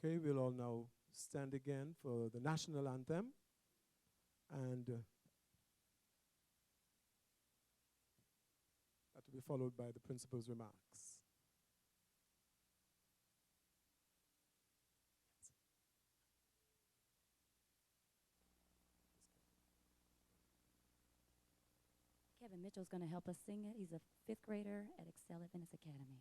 Okay, we'll all now stand again for the national anthem. And that will be followed by the principal's remarks. Kevin Mitchell's going to help us sing it. He's a 5th grader at Excel Adventist Academy.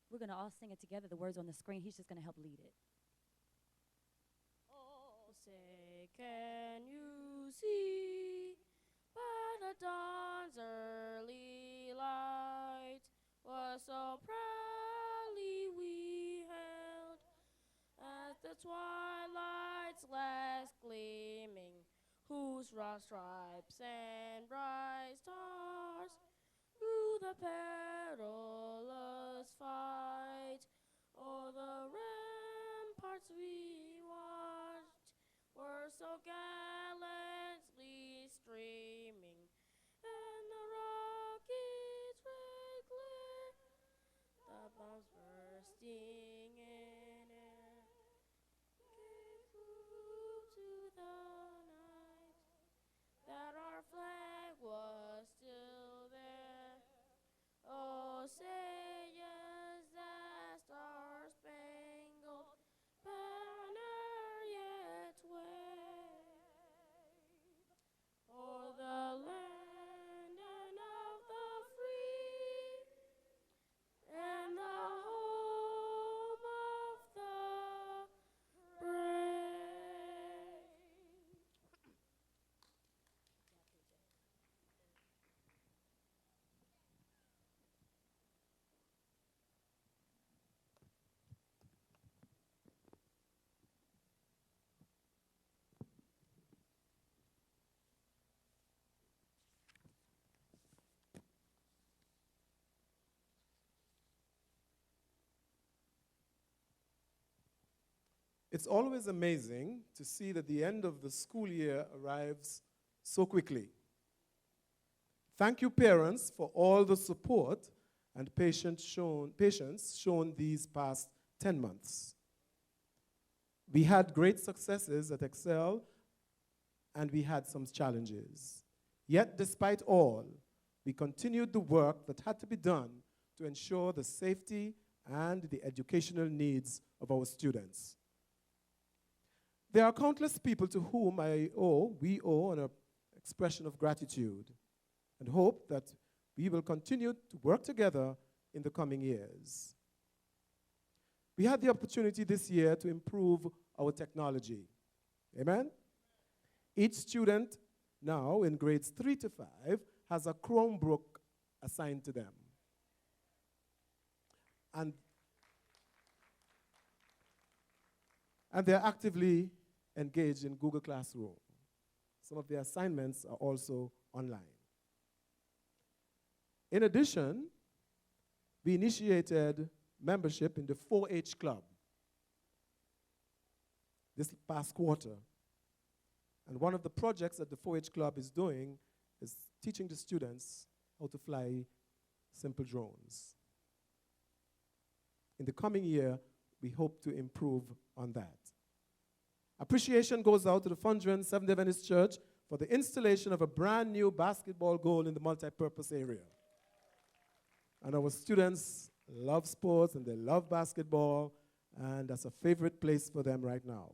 We're going to all sing it together. The words on the screen. He's just going to help lead it. Oh, say, can you see by the dawn's early light was so proudly we hailed at the twilight's last gleaming, whose raw stripes and bright stars through the perilous fight o'er the ramparts we watched were so gallantly streaming, and the rockets' red glare, the bombs bursting in air, gave clue to the night that our flag was still there. Oh, say yes, that star-spangled banner yet wave o'er the land and of the free and the home of the brave. It's always amazing to see that the end of the school year arrives so quickly. Thank you, parents, for all the support and patience shown these past 10 months. We had great successes at Excel, and we had some challenges. Yet, despite all, we continued the work that had to be done to ensure the safety and the educational needs of our students. There are countless people to whom we owe an expression of gratitude and hope that we will continue to work together in the coming years. We had the opportunity this year to improve our technology. Amen? Each student now in grades 3 to 5 has a Chromebook assigned to them. And they're actively engaged in Google Classroom. Some of their assignments are also online. In addition, we initiated membership in the 4-H club this past quarter. And one of the projects that the 4-H club is doing is teaching the students how to fly simple drones. In the coming year, we hope to improve on that. Appreciation goes out to the Fondren SDA Adventist Church for the installation of a brand new basketball goal in the multi-purpose area. And our students love sports and they love basketball, and that's a favorite place for them right now.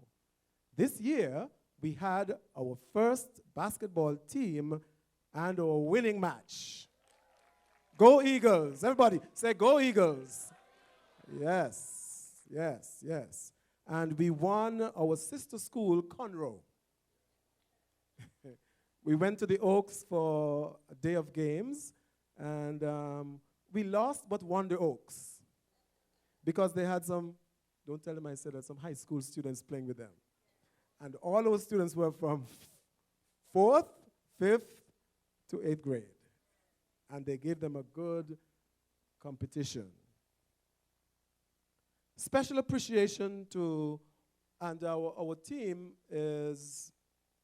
This year, we had our first basketball team and our winning match. Go Eagles. Everybody say go Eagles. Yes, yes, yes. And we won our sister school, Conroe. We went to the Oaks for a day of games, and we lost but won the Oaks because they had some, don't tell them I said that, some high school students playing with them. And all those students were from 4th, 5th to 8th grade. And they gave them a good competition. Special appreciation to And our team is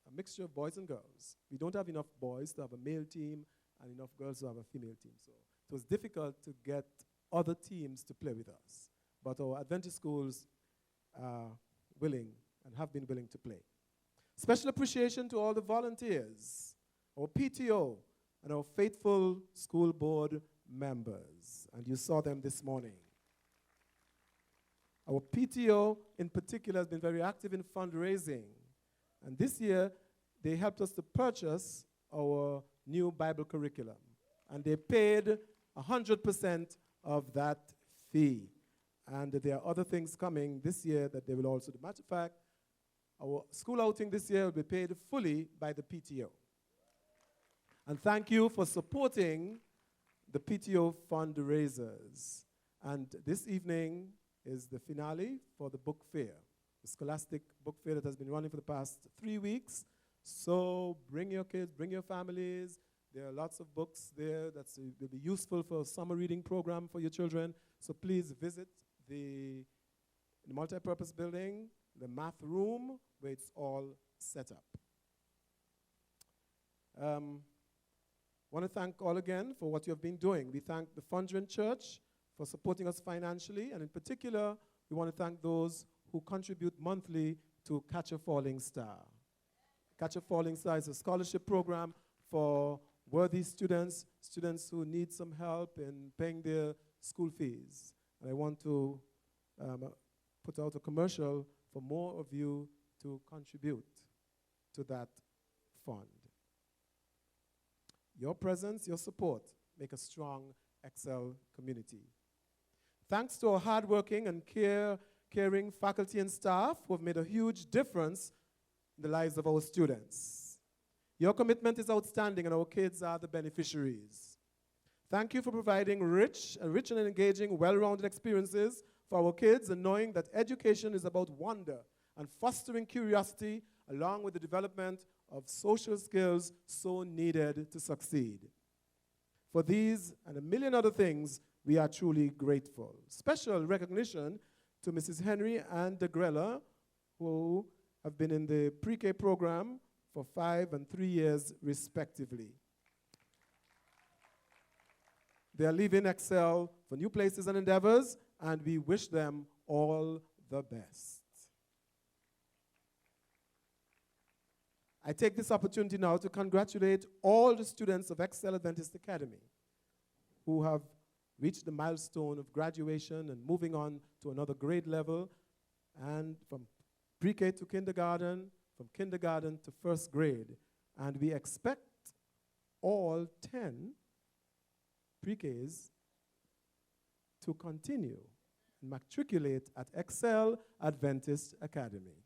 a mixture of boys and girls. We don't have enough boys to have a male team and enough girls to have a female team. So it was difficult to get other teams to play with us. But our Adventist schools are willing and have been willing to play. Special appreciation to all the volunteers, our PTO, and our faithful school board members. And you saw them this morning. Our PTO in particular has been very active in fundraising. And this year, they helped us to purchase our new Bible curriculum. And they paid 100% of that fee. And there are other things coming this year that they will also do. Matter of fact, our school outing this year will be paid fully by the PTO. And thank you for supporting the PTO fundraisers. And this evening is the finale for the book fair, the Scholastic Book Fair that has been running for the past 3 weeks. So bring your kids, bring your families. There are lots of books there that will be useful for a summer reading program for your children. So please visit the multi-purpose building, the math room, where it's all set up. Want to thank all again for what you have been doing. We thank the Fondren Church for supporting us financially, and in particular, we want to thank those who contribute monthly to Catch a Falling Star. Catch a Falling Star is a scholarship program for worthy students, students who need some help in paying their school fees. And I want to put out a commercial for more of you to contribute to that fund. Your presence, your support make a strong Excel community. Thanks to our hardworking and caring faculty and staff who have made a huge difference in the lives of our students. Your commitment is outstanding, and our kids are the beneficiaries. Thank you for providing rich and engaging, well-rounded experiences for our kids, and knowing that education is about wonder and fostering curiosity along with the development of social skills so needed to succeed. For these and a million other things, we are truly grateful. Special recognition to Mrs. Henry and DeGrella, who have been in the pre-K program for 5 and 3 years, respectively. They are leaving Excel for new places and endeavors, and we wish them all the best. I take this opportunity now to congratulate all the students of Excel Adventist Academy who have reached the milestone of graduation and moving on to another grade level, and from pre-K to kindergarten, from kindergarten to first grade. And we expect all 10 pre-Ks to continue and matriculate at Excel Adventist Academy.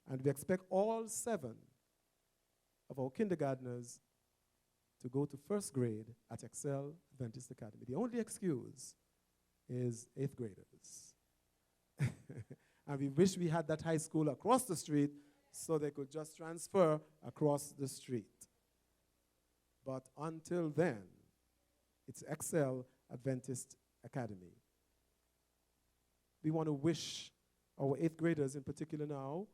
And we expect all 7 of our kindergartners to go to first grade at Excel Adventist Academy. The only excuse is 8th graders. And we wish we had that high school across the street so they could just transfer across the street. But until then, it's Excel Adventist Academy. We want to wish our 8th graders in particular now,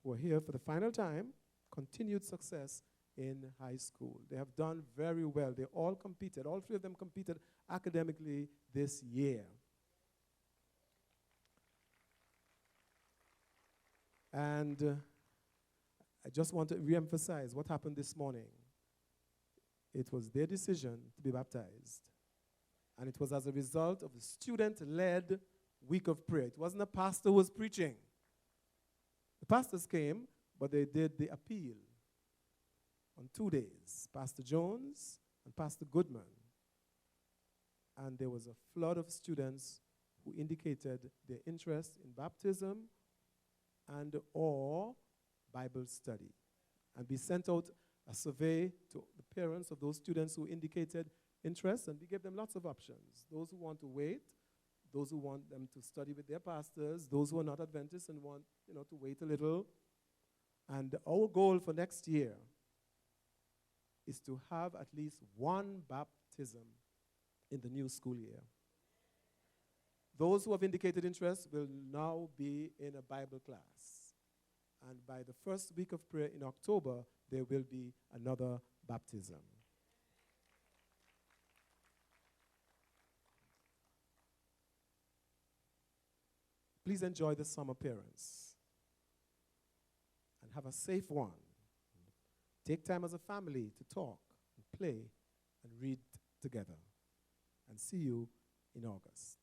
who are here for the final time, continued success in high school. They have done very well. They all competed. All 3 of them competed academically this year. And I just want to reemphasize what happened this morning. It was their decision to be baptized. And it was as a result of the student-led week of prayer. It wasn't a pastor who was preaching. The pastors came, but they did the appeal on 2 days, Pastor Jones and Pastor Goodman. And there was a flood of students who indicated their interest in baptism and or Bible study. And we sent out a survey to the parents of those students who indicated interest, and we gave them lots of options. Those who want to wait, those who want them to study with their pastors, those who are not Adventists and want, to wait a little. And our goal for next year is to have at least 1 baptism in the new school year. those who have indicated interest will now be in a Bible class. And by the first week of prayer in October, there will be another baptism. Please enjoy the summer appearance and have a safe one. Take time as a family to talk and play and read together. And see you in August.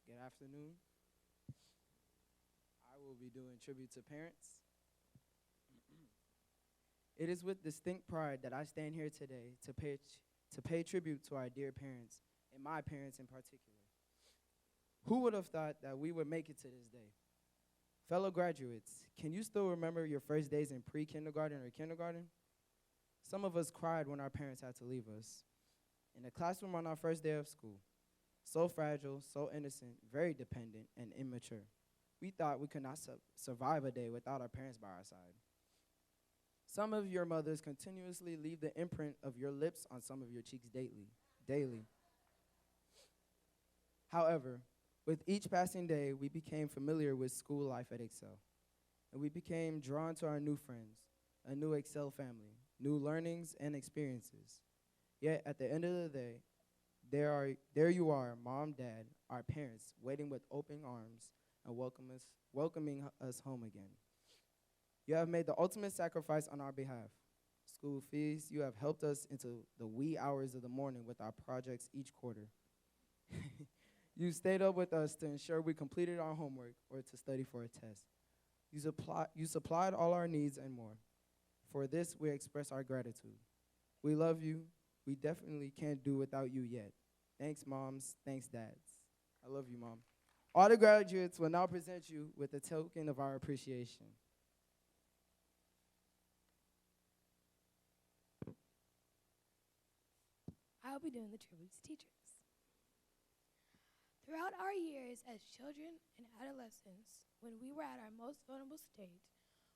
Good afternoon. I will be doing tribute to parents. It is with distinct pride that I stand here today to pay tribute to our dear parents, and my parents in particular. Who would have thought that we would make it to this day? Fellow graduates, can you still remember your first days in pre-kindergarten or kindergarten? Some of us cried when our parents had to leave us. In the classroom on our first day of school, so fragile, so innocent, very dependent, and immature. We thought we could not survive a day without our parents by our side. Some of your mothers continuously leave the imprint of your lips on some of your cheeks daily. However, with each passing day, we became familiar with school life at Excel, and we became drawn to our new friends, a new Excel family, new learnings and experiences. Yet at the end of the day, there you are, mom, dad, our parents, waiting with open arms and welcoming us home again. You have made the ultimate sacrifice on our behalf. School fees, you have helped us into the wee hours of the morning with our projects each quarter. You stayed up with us to ensure we completed our homework or to study for a test. You supplied all our needs and more. For this, we express our gratitude. We love you. We definitely can't do without you yet. Thanks, moms. Thanks, dads. I love you, Mom. All the graduates will now present you with a token of our appreciation. I'll be doing the tribute to teachers. Throughout our years as children and adolescents, when we were at our most vulnerable state,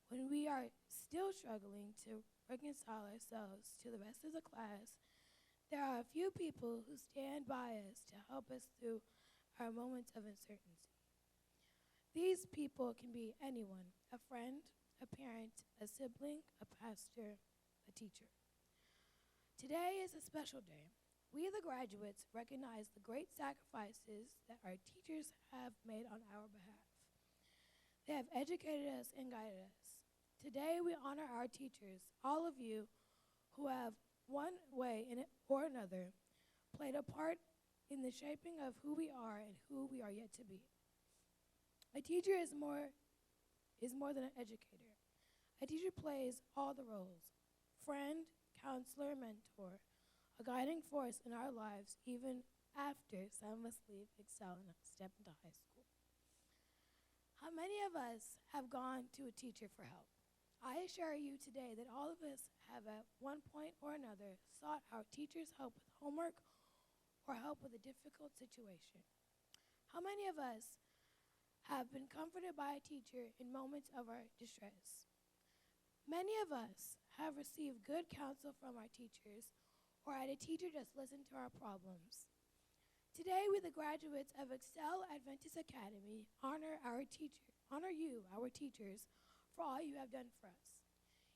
when we are still struggling to reconcile ourselves to the rest of the class, there are a few people who stand by us to help us through our moments of uncertainty. These people can be anyone, a friend, a parent, a sibling, a pastor, a teacher. Today is a special day. We, the graduates, recognize the great sacrifices that our teachers have made on our behalf. They have educated us and guided us. Today, we honor our teachers, all of you who have, one way or another, played a part in the shaping of who we are and who we are yet to be. A teacher is more than an educator. A teacher plays all the roles: friend, counselor, mentor, a guiding force in our lives even after some of us leave Excel and step into high school. How many of us have gone to a teacher for help? I assure you today that all of us have at one point or another sought our teacher's help with homework or help with a difficult situation. How many of us have been comforted by a teacher in moments of our distress? Many of us have received good counsel from our teachers or had a teacher just listen to our problems. Today, we, the graduates of Excel Adventist Academy, honor you, our teachers, for all you have done for us.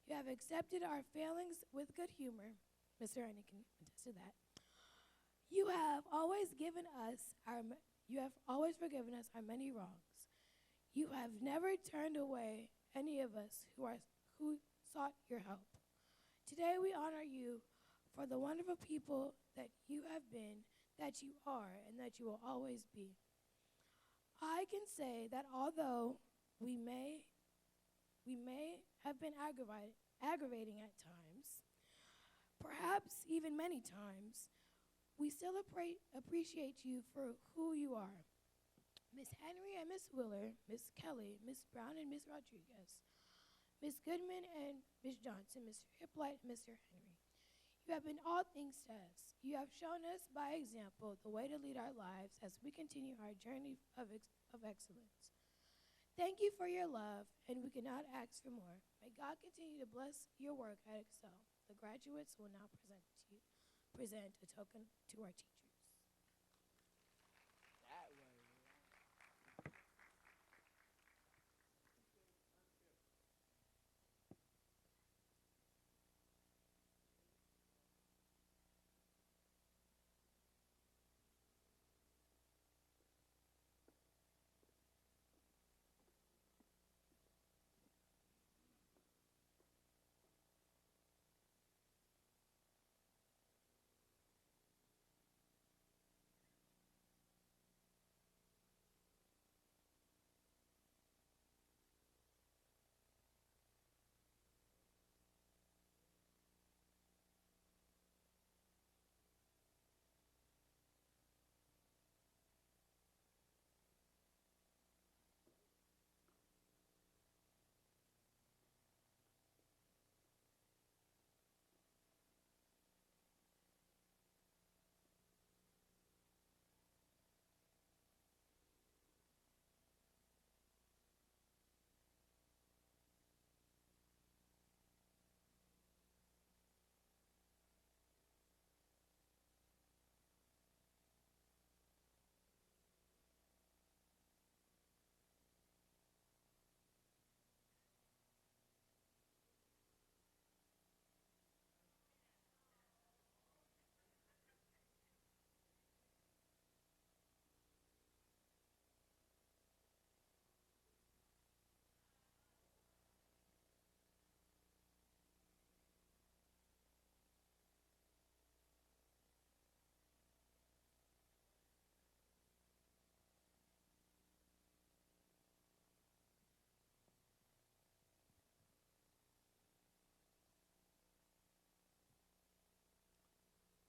You have accepted our failings with good humor. Mr. Ernie can attest to that. You have always forgiven us our many wrongs. You have never turned away any of us who sought your help. Today, we honor you for the wonderful people that you have been, that you are, and that you will always be. I can say that although we may have been aggravating at times, perhaps even many times, We still appreciate you for who you are. Miss Henry and Miss Willer, Miss Kelly, Miss Brown and Miss Rodriguez, Miss Goodman and Miss Johnson, Mr. Hippolyte and Mr. Henry. You have been all things to us. You have shown us by example the way to lead our lives as we continue our journey of excellence. Thank you for your love, and we cannot ask for more. May God continue to bless your work at Excel. The graduates will now present a token to our teachers.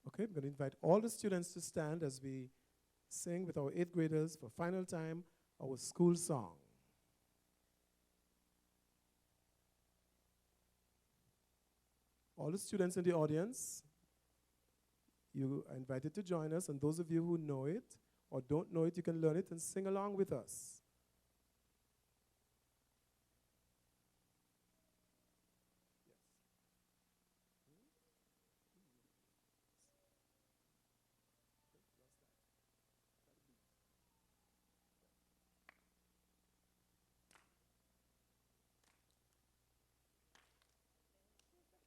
Okay, I'm going to invite all the students to stand as we sing with our 8th graders for final time our school song. All the students in the audience, you are invited to join us, and those of you who know it or don't know it, you can learn it and sing along with us.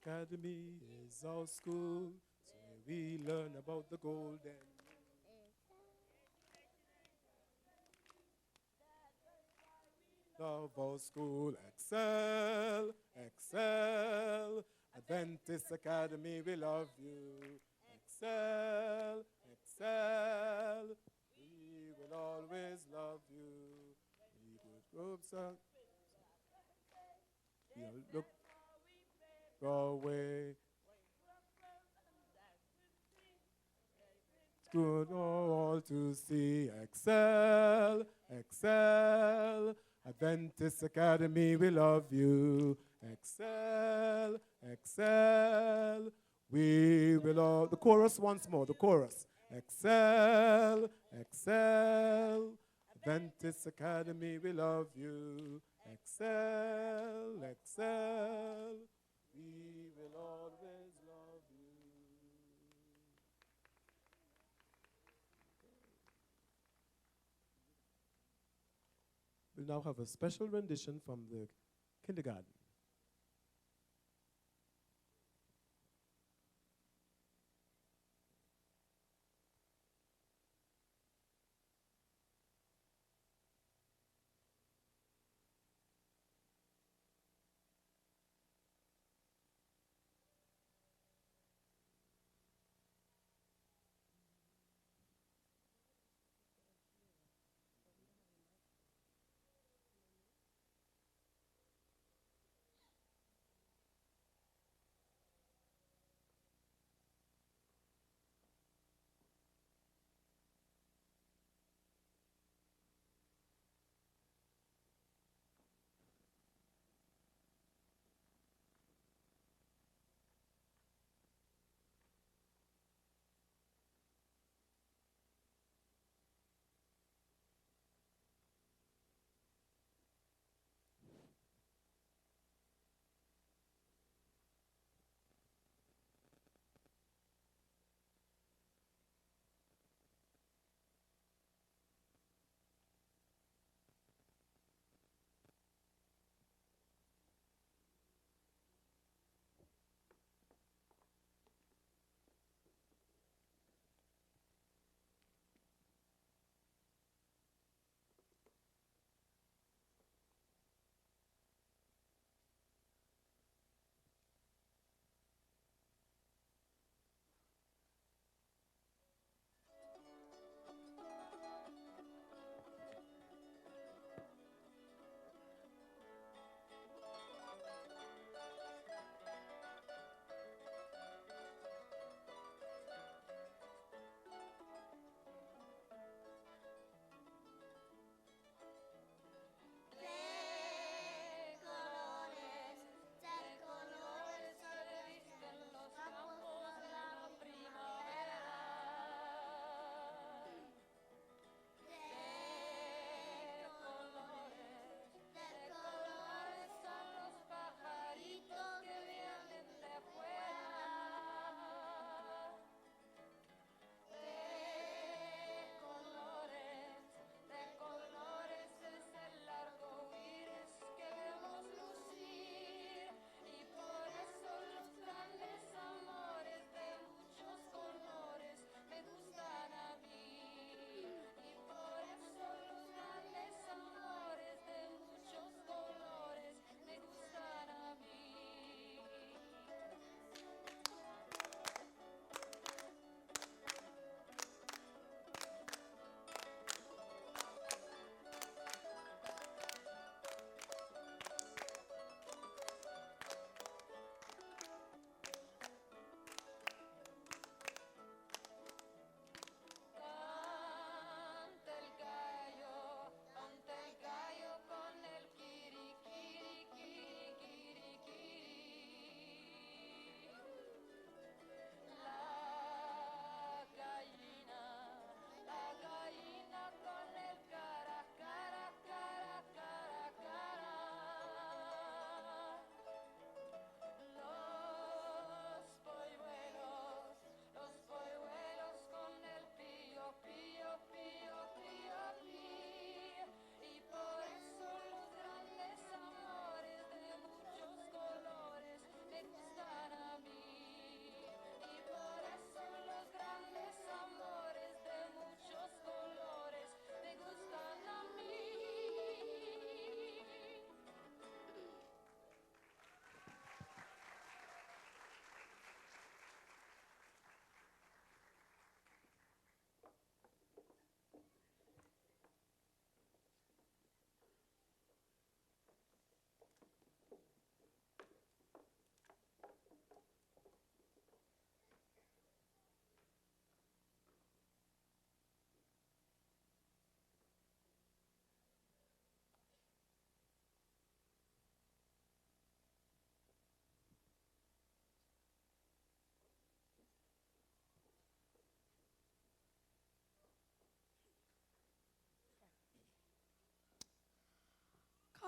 Academy is our school, so we learn about the golden. Love our school, excel, excel. Adventist Academy, we love you. Excel, excel. We will always love you. We good groups of. We'll look our way. It's good all to see. Excel, excel. Adventist Academy, we love you. Excel, excel. We will all. The chorus once more, the chorus. Excel, excel. Adventist Academy, we love you. Excel, excel. We will always love you. We'll now have a special rendition from the kindergarten.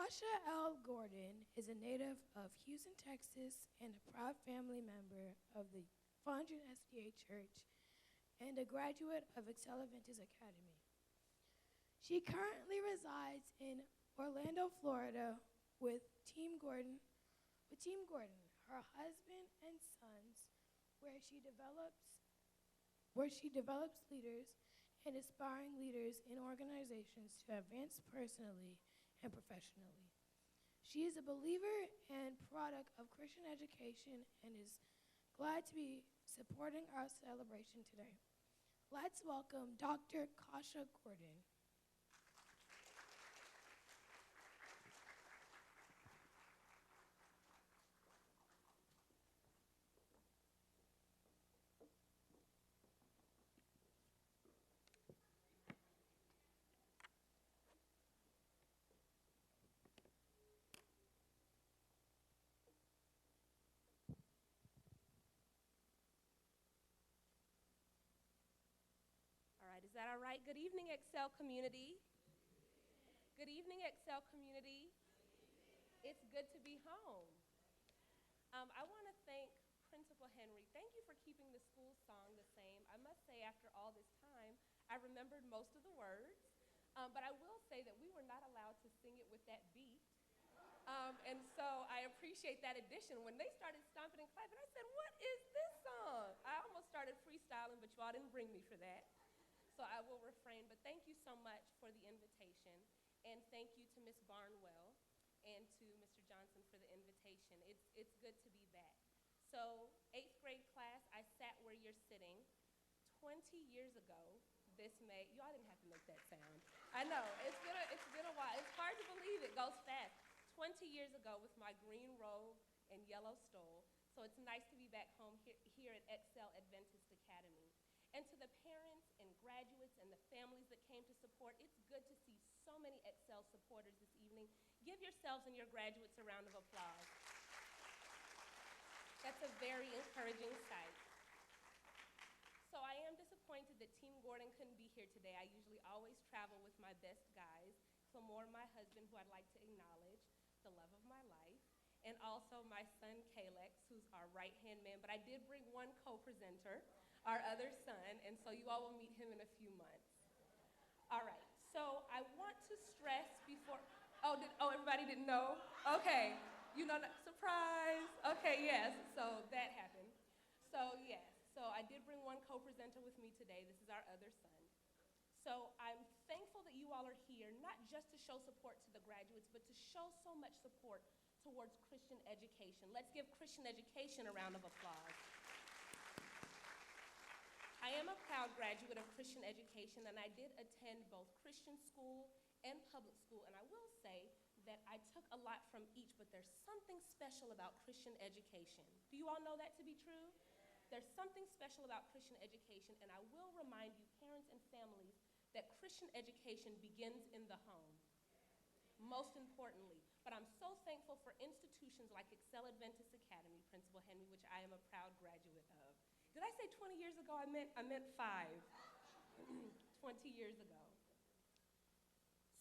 Kasha L. Gordon is a native of Houston, Texas, and a proud family member of the Fondren SDA Church and a graduate of Excel Adventist Academy. She currently resides in Orlando, Florida with Team Gordon, her husband and sons, where she develops leaders and aspiring leaders in organizations to advance personally and professionally. She is a believer and product of Christian education and is glad to be supporting our celebration today. Let's welcome Dr. Kasha Gordon. All right, is that all right? Good evening, Excel community. Good evening, Excel community. It's good to be home. I want to thank Principal Henry. Thank you for keeping the school song the same. I must say, after all this time, I remembered most of the words, but I will say that we were not allowed to sing it with that beat. And so I appreciate that addition. When they started stomping and clapping, I said, what is this song? I almost started freestyling, but y'all didn't bring me for that. So I will refrain, but thank you so much for the invitation, and thank you to Ms. Barnwell and to Mr. Johnson for the invitation. It's good to be back. So 8th grade class, I sat where you're sitting 20 years ago this May. Y'all didn't have to make that sound. I know, it's been a while. It's hard to believe it goes fast. 20 years ago with my green robe and yellow stole. So it's nice to be back home here at Excel Adventist Academy. And to the parents and graduates and the families that came to support, it's good to see so many Excel supporters this evening. Give yourselves and your graduates a round of applause. That's a very encouraging sight. So I am disappointed that Team Gordon couldn't be here today. I usually always travel with my best guys, Clamore, my husband, who I'd like to acknowledge, the love of my life, and also my son, Kalex, who's our right-hand man. But I did bring one co-presenter, our other son, and so you all will meet him in a few months. All right, so I want to stress before, everybody didn't know? Okay, you know, surprise. Okay, yes, so that happened. So yes, so I did bring one co-presenter with me today. This is our other son. So I'm thankful that you all are here, not just to show support to the graduates, but to show so much support towards Christian education. Let's give Christian education a round of applause. I am a proud graduate of Christian education, and I did attend both Christian school and public school, and I will say that I took a lot from each, but there's something special about Christian education. Do you all know that to be true? There's something special about Christian education, and I will remind you, parents and families, that Christian education begins in the home, most importantly. But I'm so thankful for institutions like Excel Adventist Academy, Principal Henry, which I am a proud graduate of. Did I say 20 years ago? I meant 5. 20 years ago.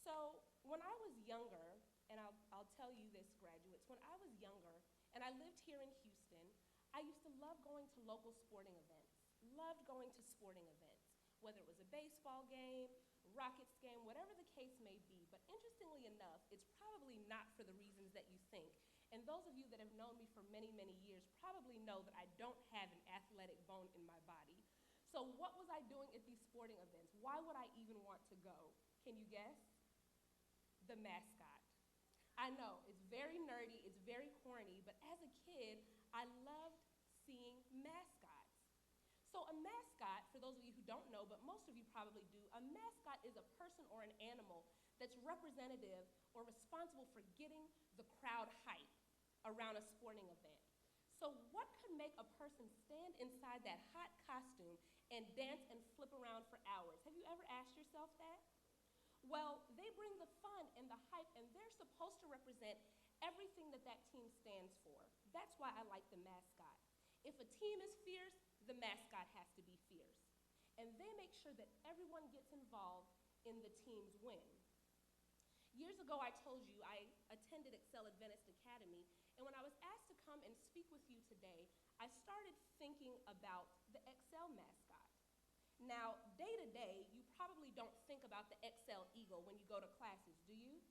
So when I was younger, and I'll tell you this, graduates, when I was younger, and I lived here in Houston, I used to love going to local sporting events, loved going to sporting events, whether it was a baseball game, Rockets game, whatever the case may be. But interestingly enough, it's probably not for the reasons that you think. And those of you that have known me for many, many years probably know that I don't have an athletic bone in my body. So what was I doing at these sporting events? Why would I even want to go? Can you guess? The mascot. I know, it's very nerdy, it's very corny, but as a kid, I loved seeing mascots. So a mascot, for those of you who don't know, but most of you probably do, a mascot is a person or an animal that's representative or responsible for getting the crowd hype around a sporting event. So what could make a person stand inside that hot costume and dance and flip around for hours? Have you ever asked yourself that? Well, they bring the fun and the hype, and they're supposed to represent everything that that team stands for. That's why I like the mascot. If a team is fierce, the mascot has to be fierce. And they make sure that everyone gets involved in the team's win. Years ago, I told you I attended Excel Adventist Academy, and when I was asked to come and speak with you today, I started thinking about the Excel mascot. Now, day to day, you probably don't think about the Excel eagle when you go to classes, do you?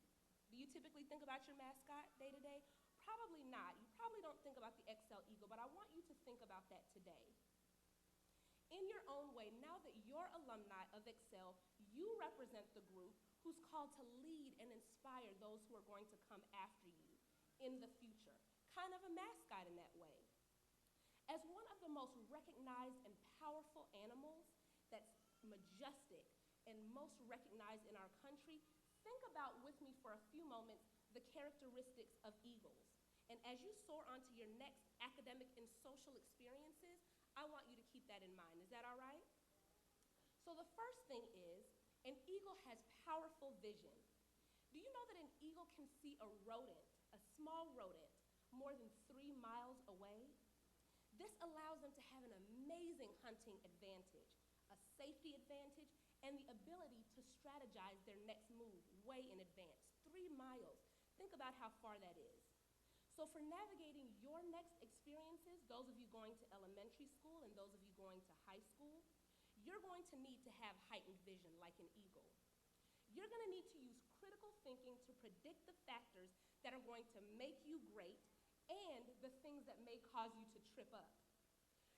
Do you typically think about your mascot day to day? Probably not. You probably don't think about the Excel eagle, but I want you to think about that today. In your own way, now that you're alumni of Excel, you represent the group who's called to lead and inspire those who are going to come after you in the future. Kind of a mascot in that way. As one of the most recognized and powerful animals that's majestic and most recognized in our country, think about with me for a few moments the characteristics of eagles. And as you soar onto your next academic and social experiences, I want you to keep that in mind. Is that all right? So the first thing is, an eagle has powerful vision. Do you know that an eagle can see a rodent, a small rodent, more than 3 miles away? This allows them to have an amazing hunting advantage, a safety advantage, and the ability to strategize their next move way in advance. 3 miles. Think about how far that is. So for navigating your next experiences, those of you going to elementary school and those of you going to high school, you're going to need to have heightened vision like an eagle. You're going to need to use critical thinking to predict the factors that are going to make you great and the things that may cause you to trip up.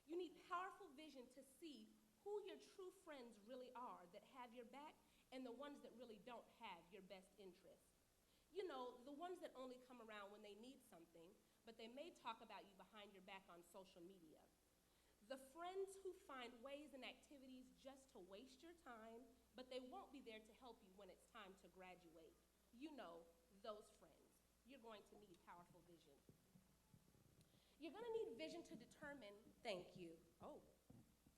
You need powerful vision to see who your true friends really are that have your back and the ones that really don't have your best interest. You know, the ones that only come around when they need something, but they may talk about you behind your back on social media. The friends who find ways and activities just to waste your time, but they won't be there to help you when it's time to graduate. You know, those friends. You're going to need powerful vision. You're going to need vision to determine, thank you. Oh,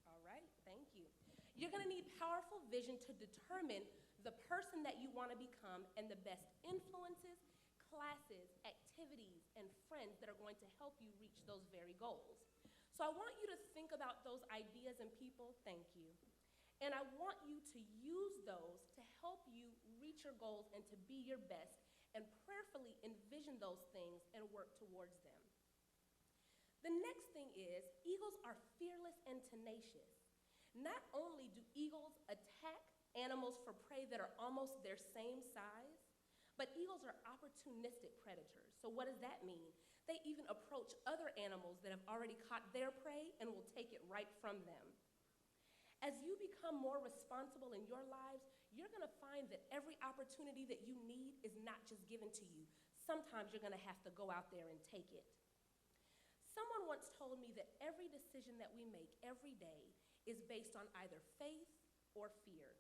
all right, thank you. You're going to need powerful vision to determine the person that you want to become and the best influences, classes, activities, and friends that are going to help you reach those very goals. So I want you to think about those ideas and people, thank you. And I want you to use those to help you reach your goals and to be your best and prayerfully envision those things and work towards them. The next thing is, eagles are fearless and tenacious. Not only do eagles attack animals for prey that are almost their same size, but eagles are opportunistic predators. So what does that mean? They even approach other animals that have already caught their prey and will take it right from them. As you become more responsible in your lives, you're going to find that every opportunity that you need is not just given to you. Sometimes you're going to have to go out there and take it. Someone once told me that every decision that we make every day is based on either faith or fear.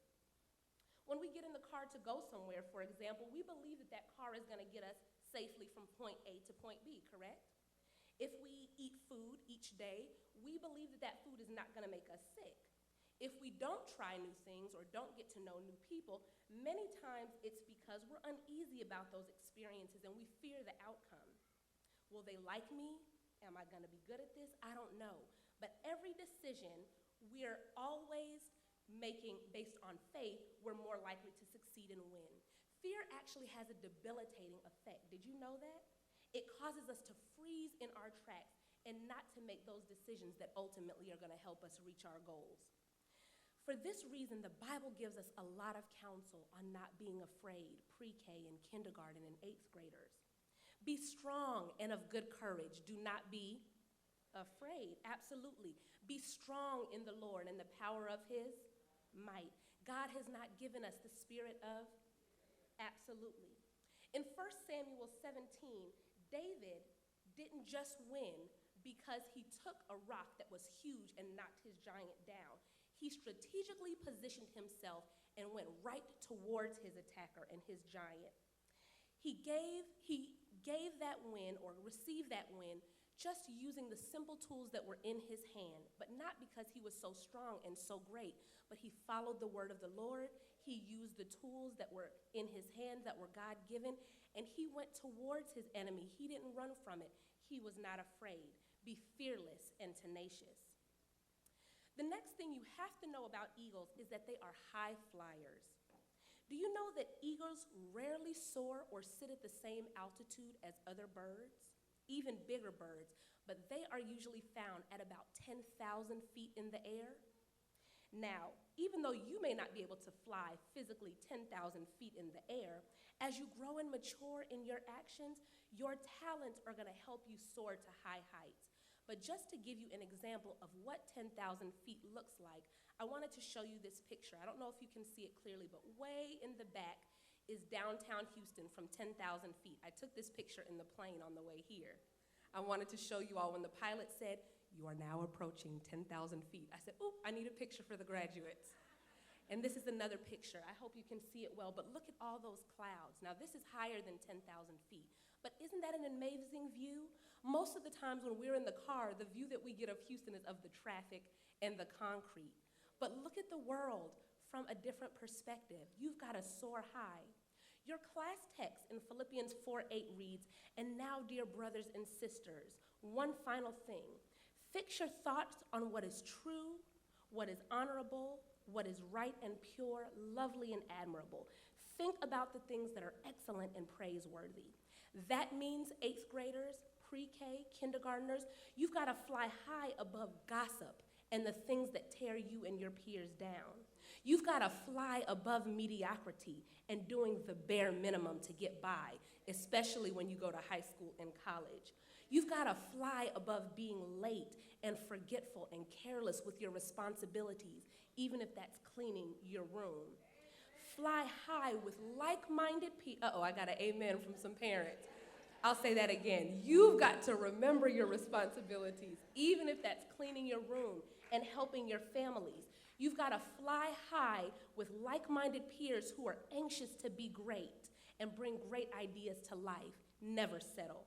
When we get in the car to go somewhere, for example, we believe that that car is going to get us safely from point A to point B, correct? If we eat food each day, we believe that that food is not going to make us sick. If we don't try new things or don't get to know new people, many times it's because we're uneasy about those experiences and we fear the outcome. Will they like me? Am I going to be good at this? I don't know. But every decision we're always making based on faith, we're more likely to succeed and win. Fear actually has a debilitating effect. Did you know that? It causes us to freeze in our tracks and not to make those decisions that ultimately are going to help us reach our goals. For this reason, the Bible gives us a lot of counsel on not being afraid, pre-K and kindergarten and 8th graders. Be strong and of good courage. Do not be afraid. Absolutely. Be strong in the Lord and the power of his might. God has not given us the spirit of absolutely. In 1 Samuel 17, David didn't just win because he took a rock that was huge and knocked his giant down. He strategically positioned himself and went right towards his attacker and his giant. He gave that win or received that win just using the simple tools that were in his hand, but not because he was so strong and so great, but he followed the word of the Lord. He used the tools that were in his hand that were God-given, and he went towards his enemy. He didn't run from it. He was not afraid. Be fearless and tenacious. The next thing you have to know about eagles is that they are high flyers. Do you know that eagles rarely soar or sit at the same altitude as other birds, even bigger birds, but they are usually found at about 10,000 feet in the air? Now, even though you may not be able to fly physically 10,000 feet in the air, as you grow and mature in your actions, your talents are going to help you soar to high heights. But just to give you an example of what 10,000 feet looks like, I wanted to show you this picture. I don't know if you can see it clearly, but way in the back is downtown Houston from 10,000 feet. I took this picture in the plane on the way here. I wanted to show you all when the pilot said, "You are now approaching 10,000 feet." I said, "Oop, I need a picture for the graduates." And this is another picture. I hope you can see it well, but look at all those clouds. Now, this is higher than 10,000 feet, but isn't that an amazing view? Most of the times when we're in the car, the view that we get of Houston is of the traffic and the concrete. But look at the world from a different perspective. You've got to soar high. Your class text in Philippians 4:8 reads, "And now, dear brothers and sisters, one final thing. Fix your thoughts on what is true, what is honorable, what is right and pure, lovely and admirable. Think about the things that are excellent and praiseworthy." That means 8th graders, pre-K, kindergartners, you've got to fly high above gossip and the things that tear you and your peers down. You've got to fly above mediocrity and doing the bare minimum to get by, especially when you go to high school and college. You've got to fly above being late and forgetful and careless with your responsibilities, even if that's cleaning your room. Fly high with like-minded people. Uh-oh, I got an amen from some parents. I'll say that again. You've got to remember your responsibilities, even if that's cleaning your room and helping your families. You've got to fly high with like-minded peers who are anxious to be great and bring great ideas to life. Never settle.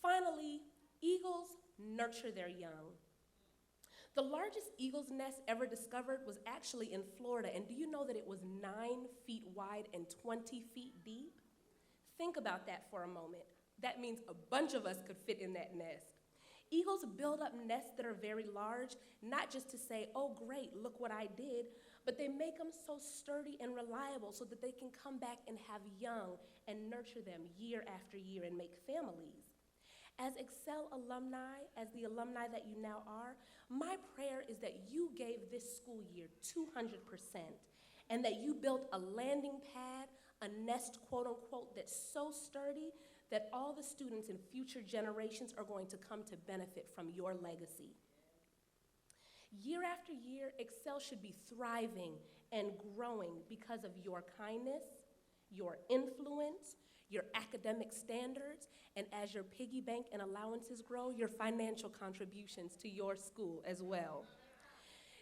Finally, eagles nurture their young. The largest eagle's nest ever discovered was actually in Florida, and do you know that it was 9 feet wide and 20 feet deep? Think about that for a moment. That means a bunch of us could fit in that nest. Eagles build up nests that are very large, not just to say, "Oh great, look what I did," but they make them so sturdy and reliable so that they can come back and have young and nurture them year after year and make families. As Excel alumni, as the alumni that you now are, my prayer is that you gave this school year 200% and that you built a landing pad, a nest, quote unquote, that's so sturdy that all the students in future generations are going to come to benefit from your legacy. Year after year, Excel should be thriving and growing because of your kindness, your influence, your academic standards, and as your piggy bank and allowances grow, your financial contributions to your school as well.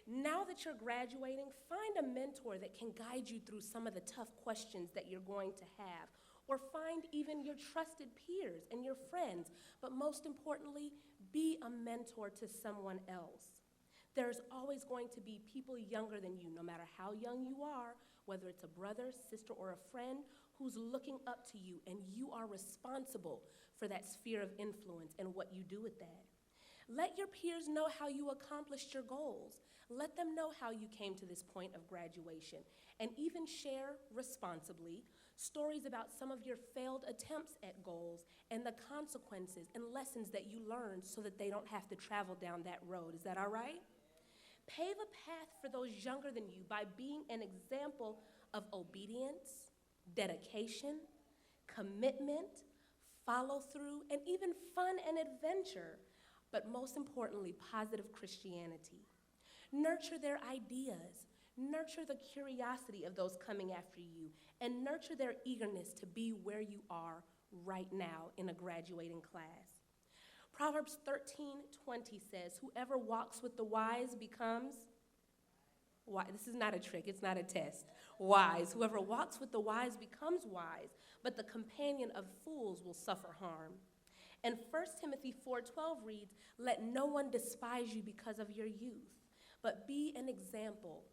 Now that you're graduating, find a mentor that can guide you through some of the tough questions that you're going to have, or find even your trusted peers and your friends, but most importantly, be a mentor to someone else. There's always going to be people younger than you, no matter how young you are, whether it's a brother, sister, or a friend, who's looking up to you, and you are responsible for that sphere of influence and what you do with that. Let your peers know how you accomplished your goals. Let them know how you came to this point of graduation, and even share responsibly stories about some of your failed attempts at goals and the consequences and lessons that you learned so that they don't have to travel down that road. Is that all right? Pave a path for those younger than you by being an example of obedience, dedication, commitment, follow through, and even fun and adventure, but most importantly, positive Christianity. Nurture their ideas, nurture the curiosity of those coming after you, and nurture their eagerness to be where you are right now in a graduating class. Proverbs 13:20 says, "Whoever walks with the wise becomes wise." This is not a trick, it's not a test. Wise. Whoever walks with the wise becomes wise, but the companion of fools will suffer harm. And 1 Timothy 4:12 reads, "Let no one despise you because of your youth, but be an example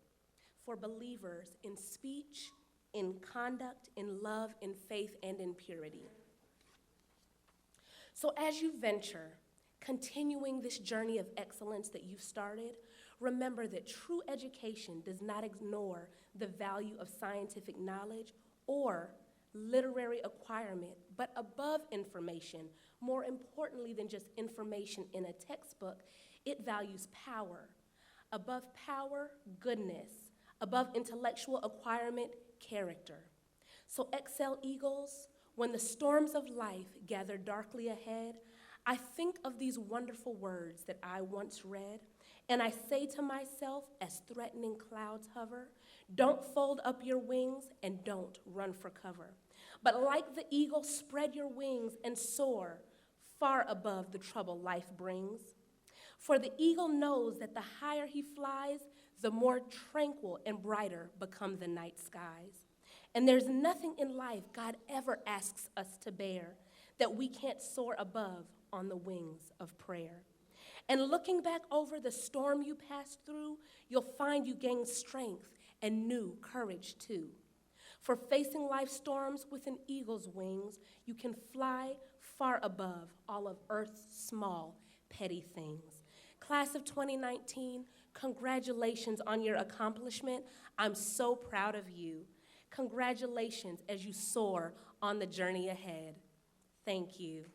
for believers in speech, in conduct, in love, in faith, and in purity." So as you venture, continuing this journey of excellence that you've started, remember that true education does not ignore the value of scientific knowledge or literary acquirement, but above information, more importantly than just information in a textbook, it values power. Above power, goodness. Above intellectual acquirement, character. So Excel Eagles, when the storms of life gather darkly ahead, I think of these wonderful words that I once read, and I say to myself as threatening clouds hover, don't fold up your wings and don't run for cover. But like the eagle, spread your wings and soar far above the trouble life brings. For the eagle knows that the higher he flies, the more tranquil and brighter become the night skies. And there's nothing in life God ever asks us to bear that we can't soar above on the wings of prayer. And looking back over the storm you passed through, you'll find you gained strength and new courage too. For facing life's storms with an eagle's wings, you can fly far above all of earth's small, petty things. Class of 2019, congratulations on your accomplishment. I'm so proud of you. Congratulations as you soar on the journey ahead. Thank you.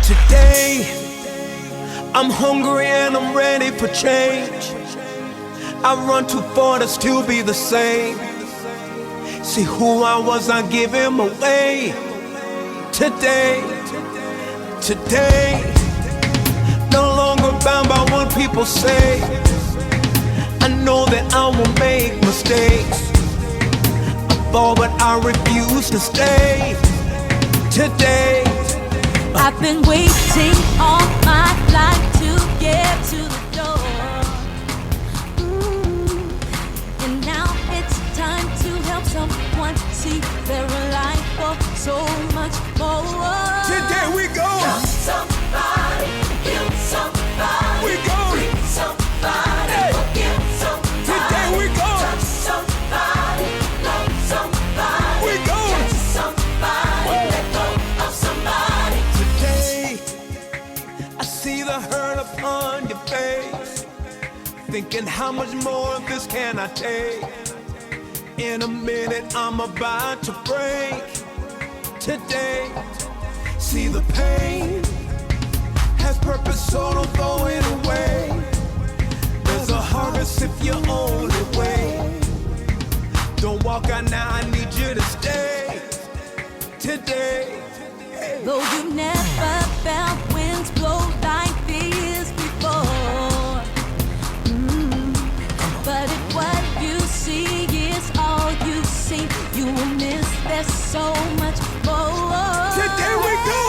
Today, I'm hungry and I'm ready for change. I run too far to still be the same. See who I was, I give him away. Today, no longer bound by what people say. I know that I will make mistakes. I fall, but I refuse to stay. Today, I've been waiting all my life to get to the door. And now it's time to help someone see their life for so much more. today we go. Love somebody, heal somebody, We go. free somebody, Hey. forgive somebody. Today we go. Touch somebody, love somebody, We go. catch somebody, let go of somebody. Today, I see the hurt upon your face, thinking how much more of this can I take? In a minute, I'm about to break. Today, see the pain has purpose, so don't throw it away. There's a harvest if you only wait. Don't walk out now, I need you to stay. Today, Though you never felt winds blow like these before, but if what you see is all you see, you will miss. There's so much more. today we go.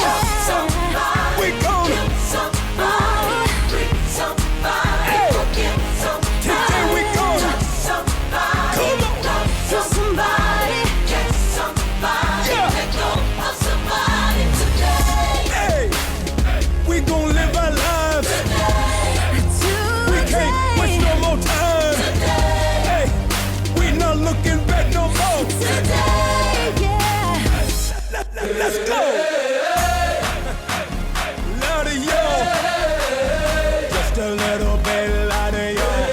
Somebody, We go. kill somebody, free somebody, Hey. forgive somebody. Today we go. Touch somebody, Come on. love somebody, catch somebody, Yeah. let go of somebody today. Hey, we gon' live our lives. We can't waste no more time. Hey, we not looking back no more. Let's go. Louder, y'all. Just a little bit louder, y'all.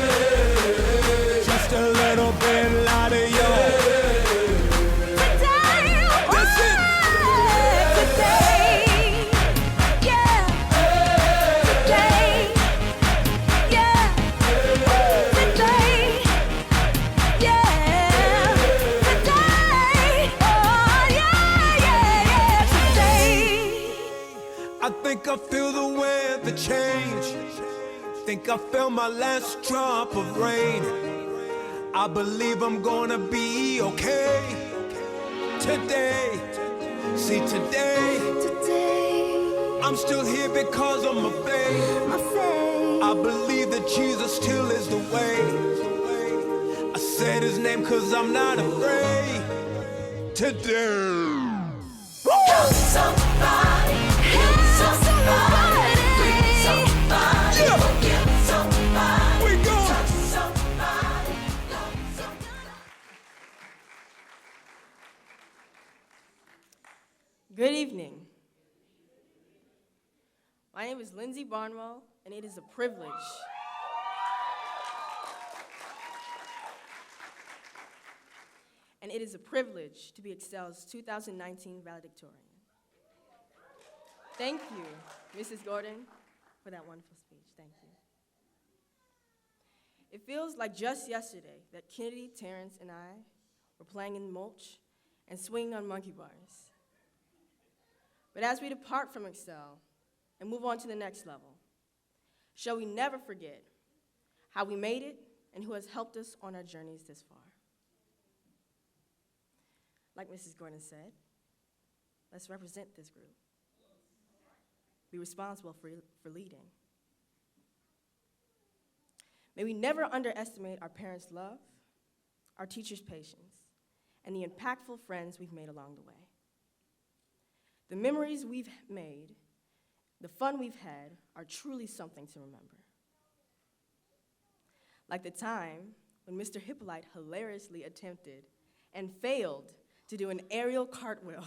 Just a little bit louder, y'all. That's it. I think I feel the weather change. Think I felt my last drop of rain. I believe I'm gonna be okay. Today, see today, I'm still here because of my faith. I believe that Jesus still is the way. I said his name cause I'm not afraid. Today. Somebody, heal somebody, free somebody, Yeah. forgive somebody. Good evening. My name is Lindsay Barnwell, and it is a privilege to be Excel's 2019 valedictorian. Thank you, Mrs. Gordon, for that wonderful speech. Thank you. It feels like just yesterday that Kennedy, Terrence, and I were playing in mulch and swinging on monkey bars. But as we depart from Excel and move on to the next level, shall we never forget how we made it and who has helped us on our journeys this far. Like Mrs. Gordon said, let's represent this group. Be responsible for leading. May we never underestimate our parents' love, our teachers' patience, and the impactful friends we've made along the way. The memories we've made, the fun we've had, are truly something to remember. Like the time when Mr. Hippolyte hilariously attempted and failed to do an aerial cartwheel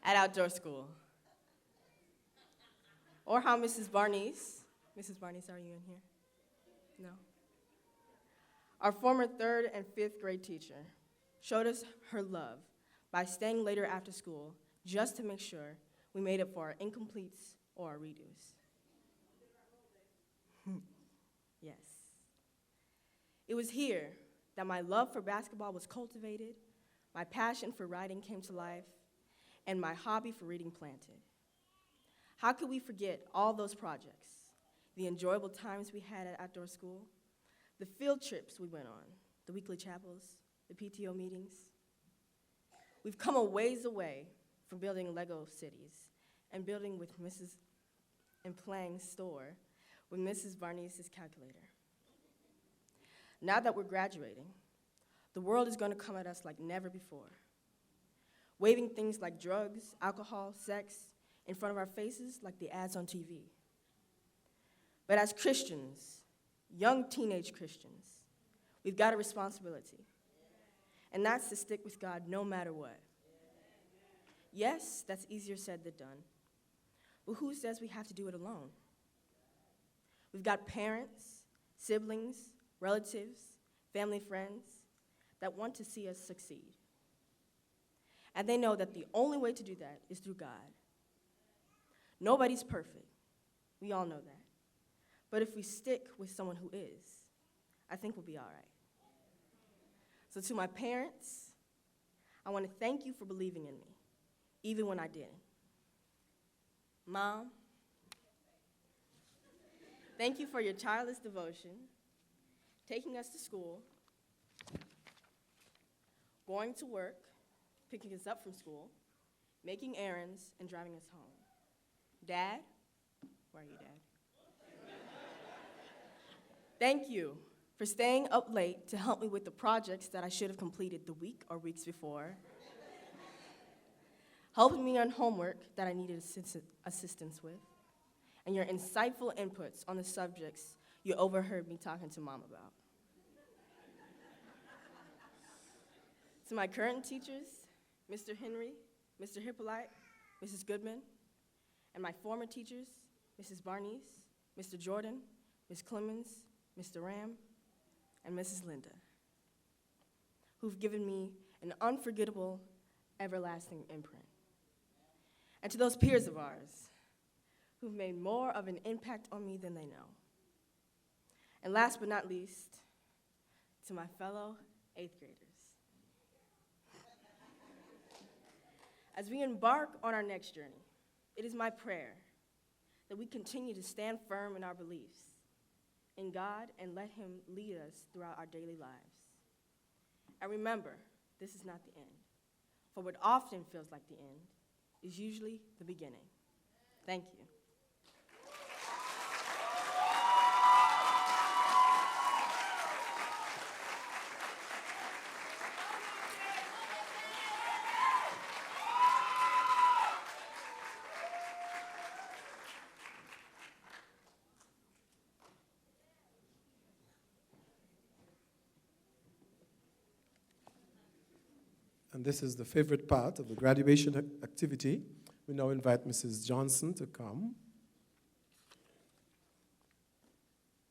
at outdoor school. Or how Mrs. Barnes, are you in here? No? Our former 3rd and 5th grade teacher showed us her love by staying later after school just to make sure we made up for our incompletes or our redos. Yes. It was here that my love for basketball was cultivated, my passion for writing came to life, and my hobby for reading planted. How could we forget all those projects, the enjoyable times we had at outdoor school, the field trips we went on, the weekly chapels, the PTO meetings? We've come a ways away from building Lego cities and building with Mrs. and playing store with Mrs. Barnes' calculator. Now that we're graduating, the world is going to come at us like never before, waving things like drugs, alcohol, sex in front of our faces like the ads on TV. But as Christians, young teenage Christians, we've got a responsibility, and that's to stick with God no matter what. Yes, that's easier said than done, but who says we have to do it alone? We've got parents, siblings, relatives, family, friends that want to see us succeed. And they know that the only way to do that is through God. Nobody's perfect. We all know that. But if we stick with someone who is, I think we'll be all right. So to my parents, I want to thank you for believing in me, even when I didn't. Mom, thank you for your tireless devotion, taking us to school, going to work, picking us up from school, making errands, and driving us home. Dad, where are you, Dad? Thank you for staying up late to help me with the projects that I should have completed the week or weeks before, helping me on homework that I needed assistance with, and your insightful inputs on the subjects you overheard me talking to Mom about. To my current teachers, Mr. Henry, Mr. Hippolyte, Mrs. Goodman, and my former teachers, Mrs. Barnes, Mr. Jordan, Ms. Clemens, Mr. Ram, and Mrs. Linda, who've given me an unforgettable, everlasting imprint. And to those peers of ours who've made more of an impact on me than they know. And last but not least, to my fellow 8th graders. As we embark on our next journey, it is my prayer that we continue to stand firm in our beliefs in God and let Him lead us throughout our daily lives. And remember, this is not the end, for what often feels like the end is usually the beginning. Thank you. And this is the favorite part of the graduation activity. We now invite Mrs. Johnson to come.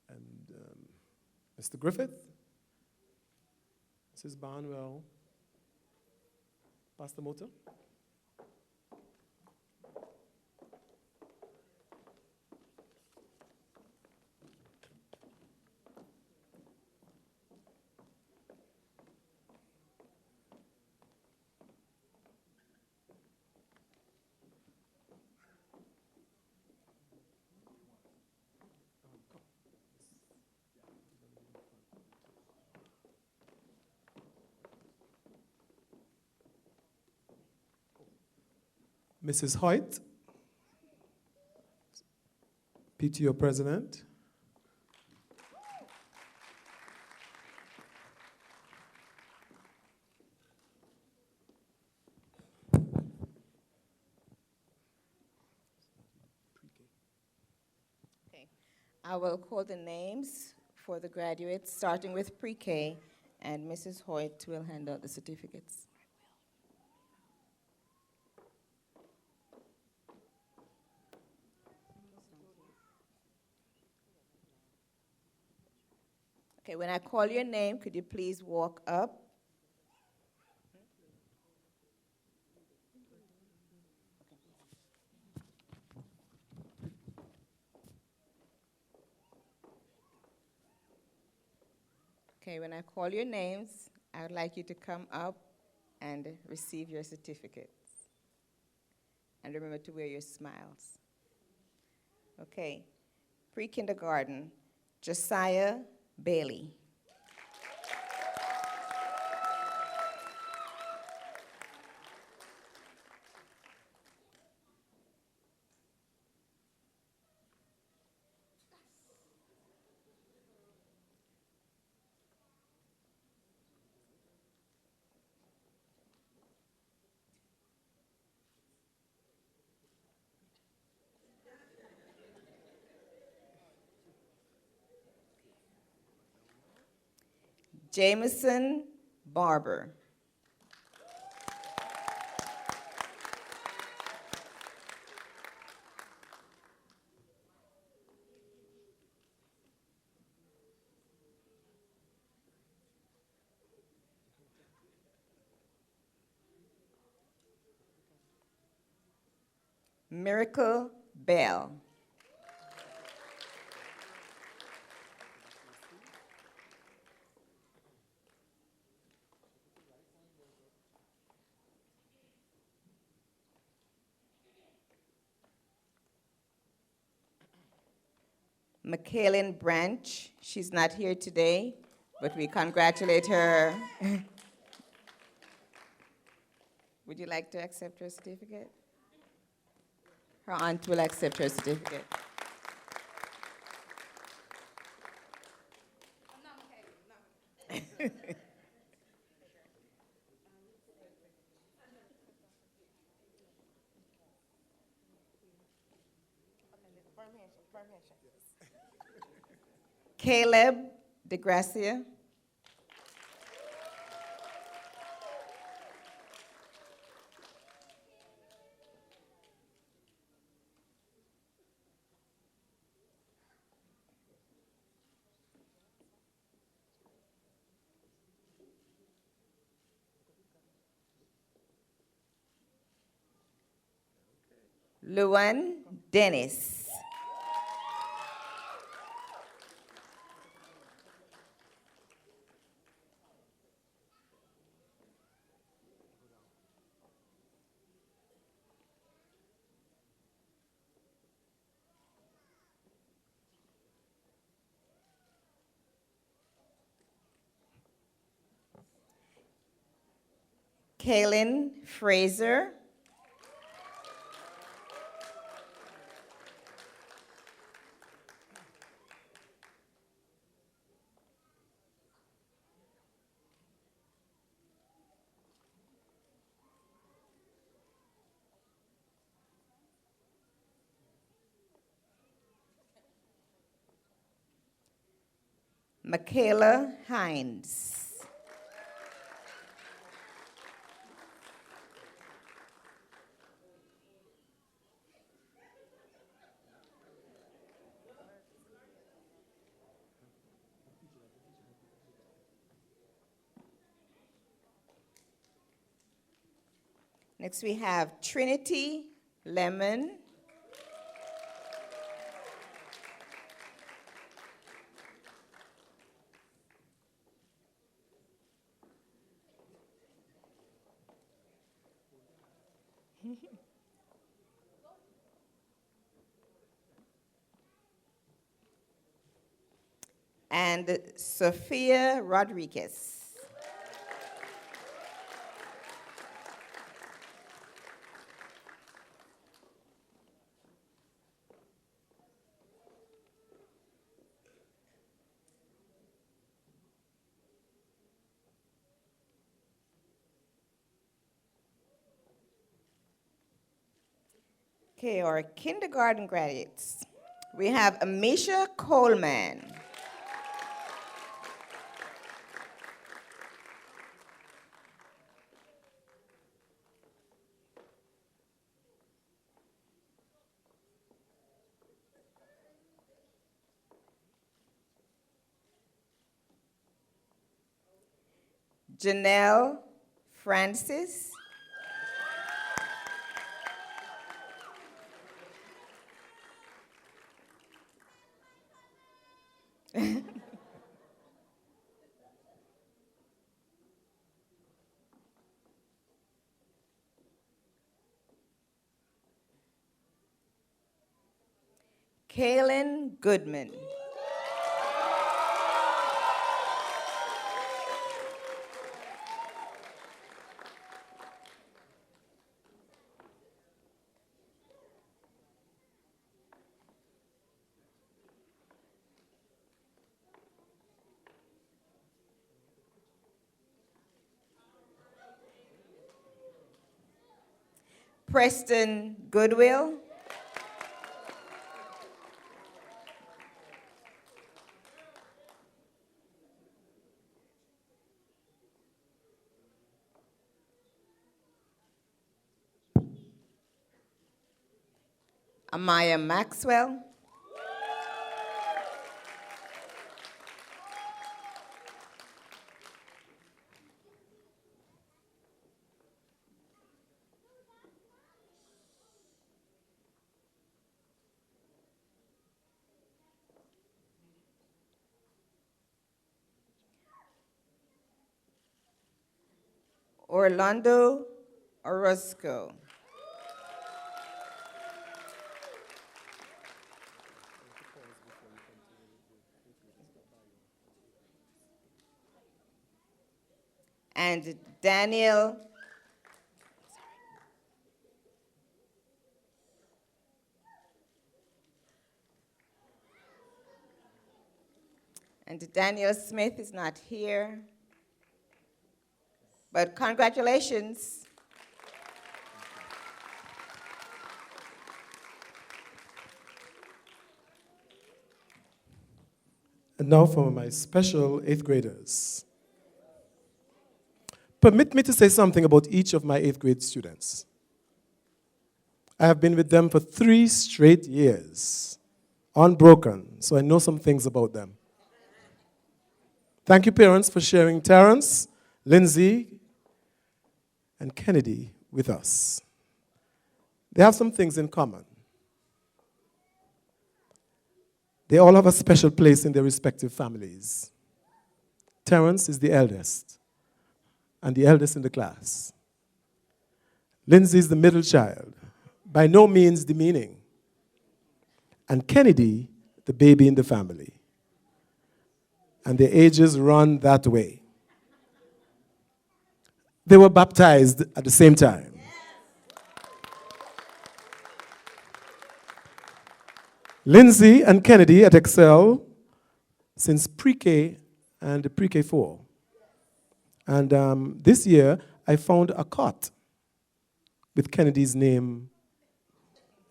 And Mr. Griffith, Mrs. Barnwell, Pastor Mota. Mrs. Hoyt, PTO President. Okay. I will call the names for the graduates, starting with pre-K, and Mrs. Hoyt will hand out the certificates. Okay, when I call your name, could you please walk up? Okay, when I call your names, I would like you to come up and receive your certificates. And remember to wear your smiles. Okay, pre-kindergarten, Josiah Bailey. Jameson Barber. Miracle Bell. McKaylin Branch, she's not here today, but we congratulate her. Would you like to accept her certificate? Her aunt will accept her certificate. Caleb DeGracia. Luan Dennis. Kaylin Fraser. Michaela Hines. Next we have Trinity Lemon. And Sophia Rodriguez. Okay, our kindergarten graduates. We have Amisha Coleman. Janelle Francis. Kaylin Goodman. Preston Goodwill. Amaya Maxwell. Orlando Orozco. And Daniel Smith is not here. But congratulations. And now for my special 8th graders. Permit me to say something about each of my 8th grade students. I have been with them for 3 straight years, unbroken, so I know some things about them. Thank you, parents, for sharing Terrence, Lindsay, and Kennedy with us. They have some things in common. They all have a special place in their respective families. Terrence is the eldest, and the eldest in the class. Lindsay is the middle child, by no means demeaning. And Kennedy, the baby in the family. And their ages run that way. They were baptized at the same time. Lindsay and Kennedy at Excel since pre-K and pre-K 4. And this year, I found a cot with Kennedy's name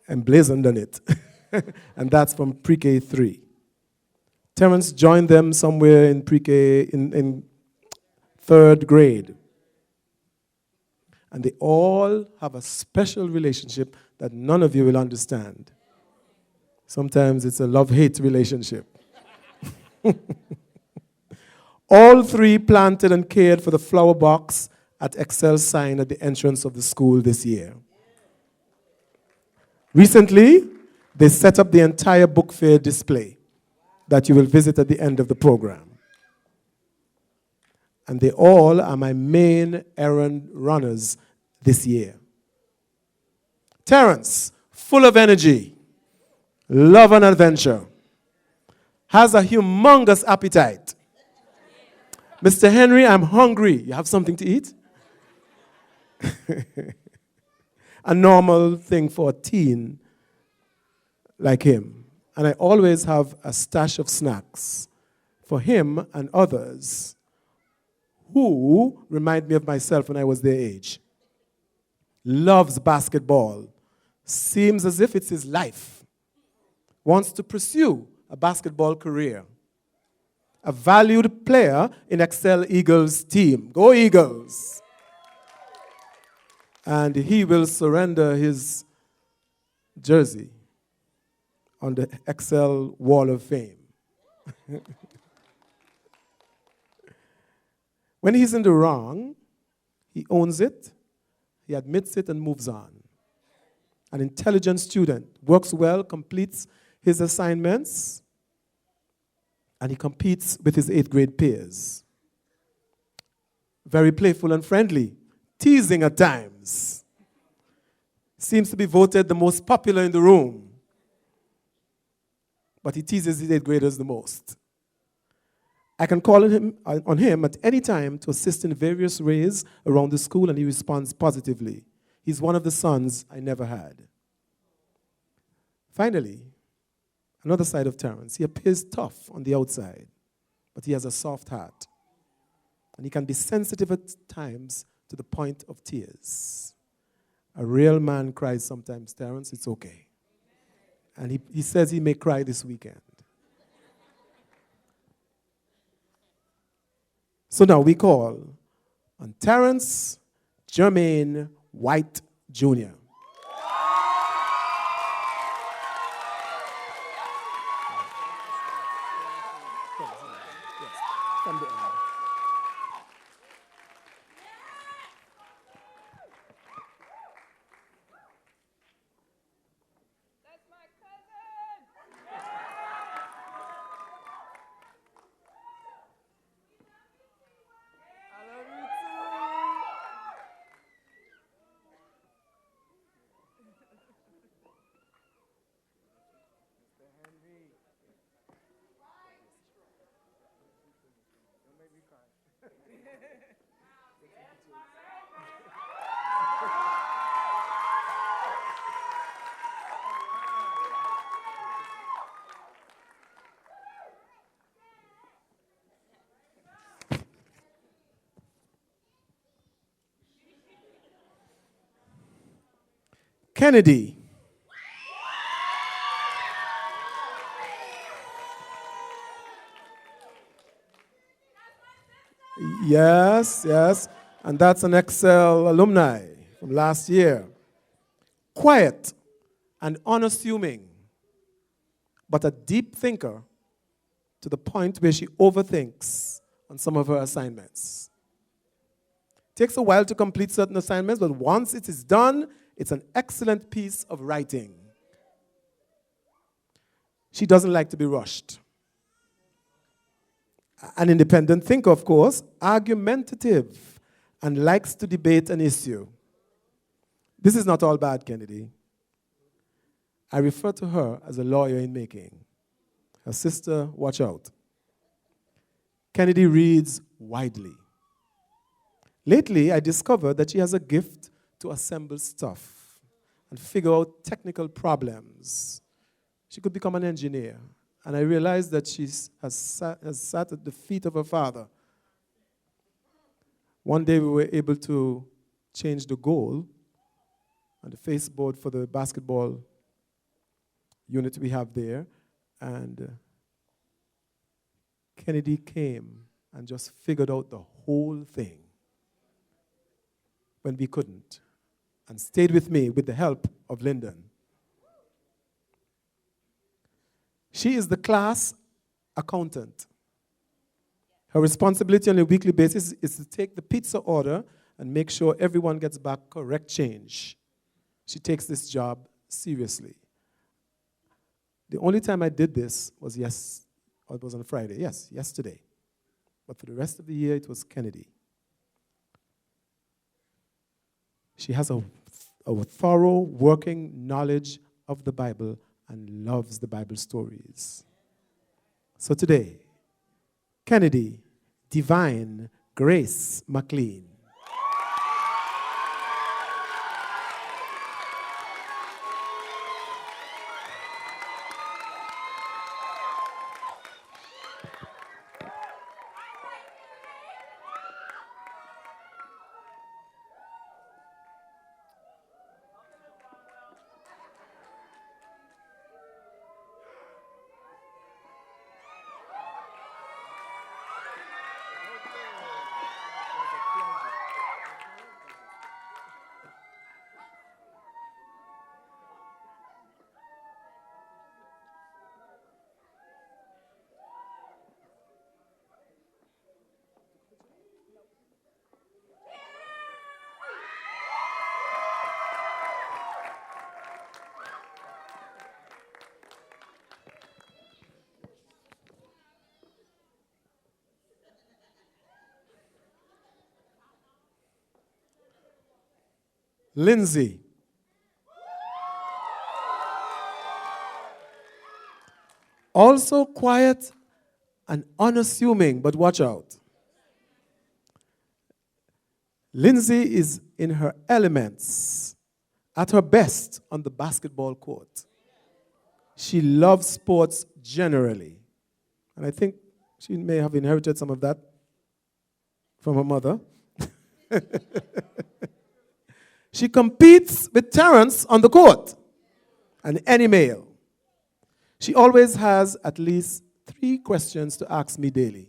emblazoned on it. And that's from pre-K 3. Terrence joined them somewhere in pre-K, in 3rd grade. And they all have a special relationship that none of you will understand. Sometimes it's a love-hate relationship. All 3 planted and cared for the flower box at Excel sign at the entrance of the school this year. Recently, they set up the entire book fair display that you will visit at the end of the program. And they all are my main errand runners this year. Terrence, full of energy, love and adventure, has a humongous appetite. Mr. Henry, I'm hungry. You have something to eat? A normal thing for a teen like him. And I always have a stash of snacks for him and others who remind me of myself when I was their age. Loves basketball. Seems as if it's his life. Wants to pursue a basketball career. A valued player in Excel Eagles team. Go Eagles! And he will surrender his jersey on the Excel Wall of Fame. When he's in the wrong, he owns it, he admits it, and moves on. An intelligent student, works well, completes his assignments, and he competes with his 8th grade peers. Very playful and friendly, teasing at times. Seems to be voted the most popular in the room. But he teases his 8th graders the most. I can call on him at any time to assist in various ways around the school, and he responds positively. He's one of the sons I never had. Finally, another side of Terrence. He appears tough on the outside, but he has a soft heart. And he can be sensitive at times to the point of tears. A real man cries sometimes, Terrence, it's okay. And he says he may cry this weekend. So now we call on Terrence Jermaine White Jr. Kennedy. Yes, yes. And that's an Excel alumni from last year. Quiet and unassuming, but a deep thinker to the point where she overthinks on some of her assignments. Takes a while to complete certain assignments, but once it is done, it's an excellent piece of writing. She doesn't like to be rushed. An independent thinker, of course, argumentative, and likes to debate an issue. This is not all bad, Kennedy. I refer to her as a lawyer in making. Her sister, watch out. Kennedy reads widely. Lately, I discovered that she has a gift to assemble stuff and figure out technical problems. She could become an engineer. And I realized that she has sat at the feet of her father. One day we were able to change the goal on the faceboard for the basketball unit we have there. And Kennedy came and just figured out the whole thing when we couldn't, and stayed with me with the help of Lyndon. She is the class accountant. Her responsibility on a weekly basis is to take the pizza order and make sure everyone gets back correct change. She takes this job seriously. The only time I did this was it was on Friday. Yes, yesterday. But for the rest of the year, it was Kennedy. She has a thorough working knowledge of the Bible and loves the Bible stories. So today, Kennedy Divine Grace McLean. Lindsay. Also quiet and unassuming, but watch out. Lindsay is in her elements, at her best on the basketball court. She loves sports generally. And I think she may have inherited some of that from her mother. She competes with Terrence on the court and any male. She always has at least 3 questions to ask me daily,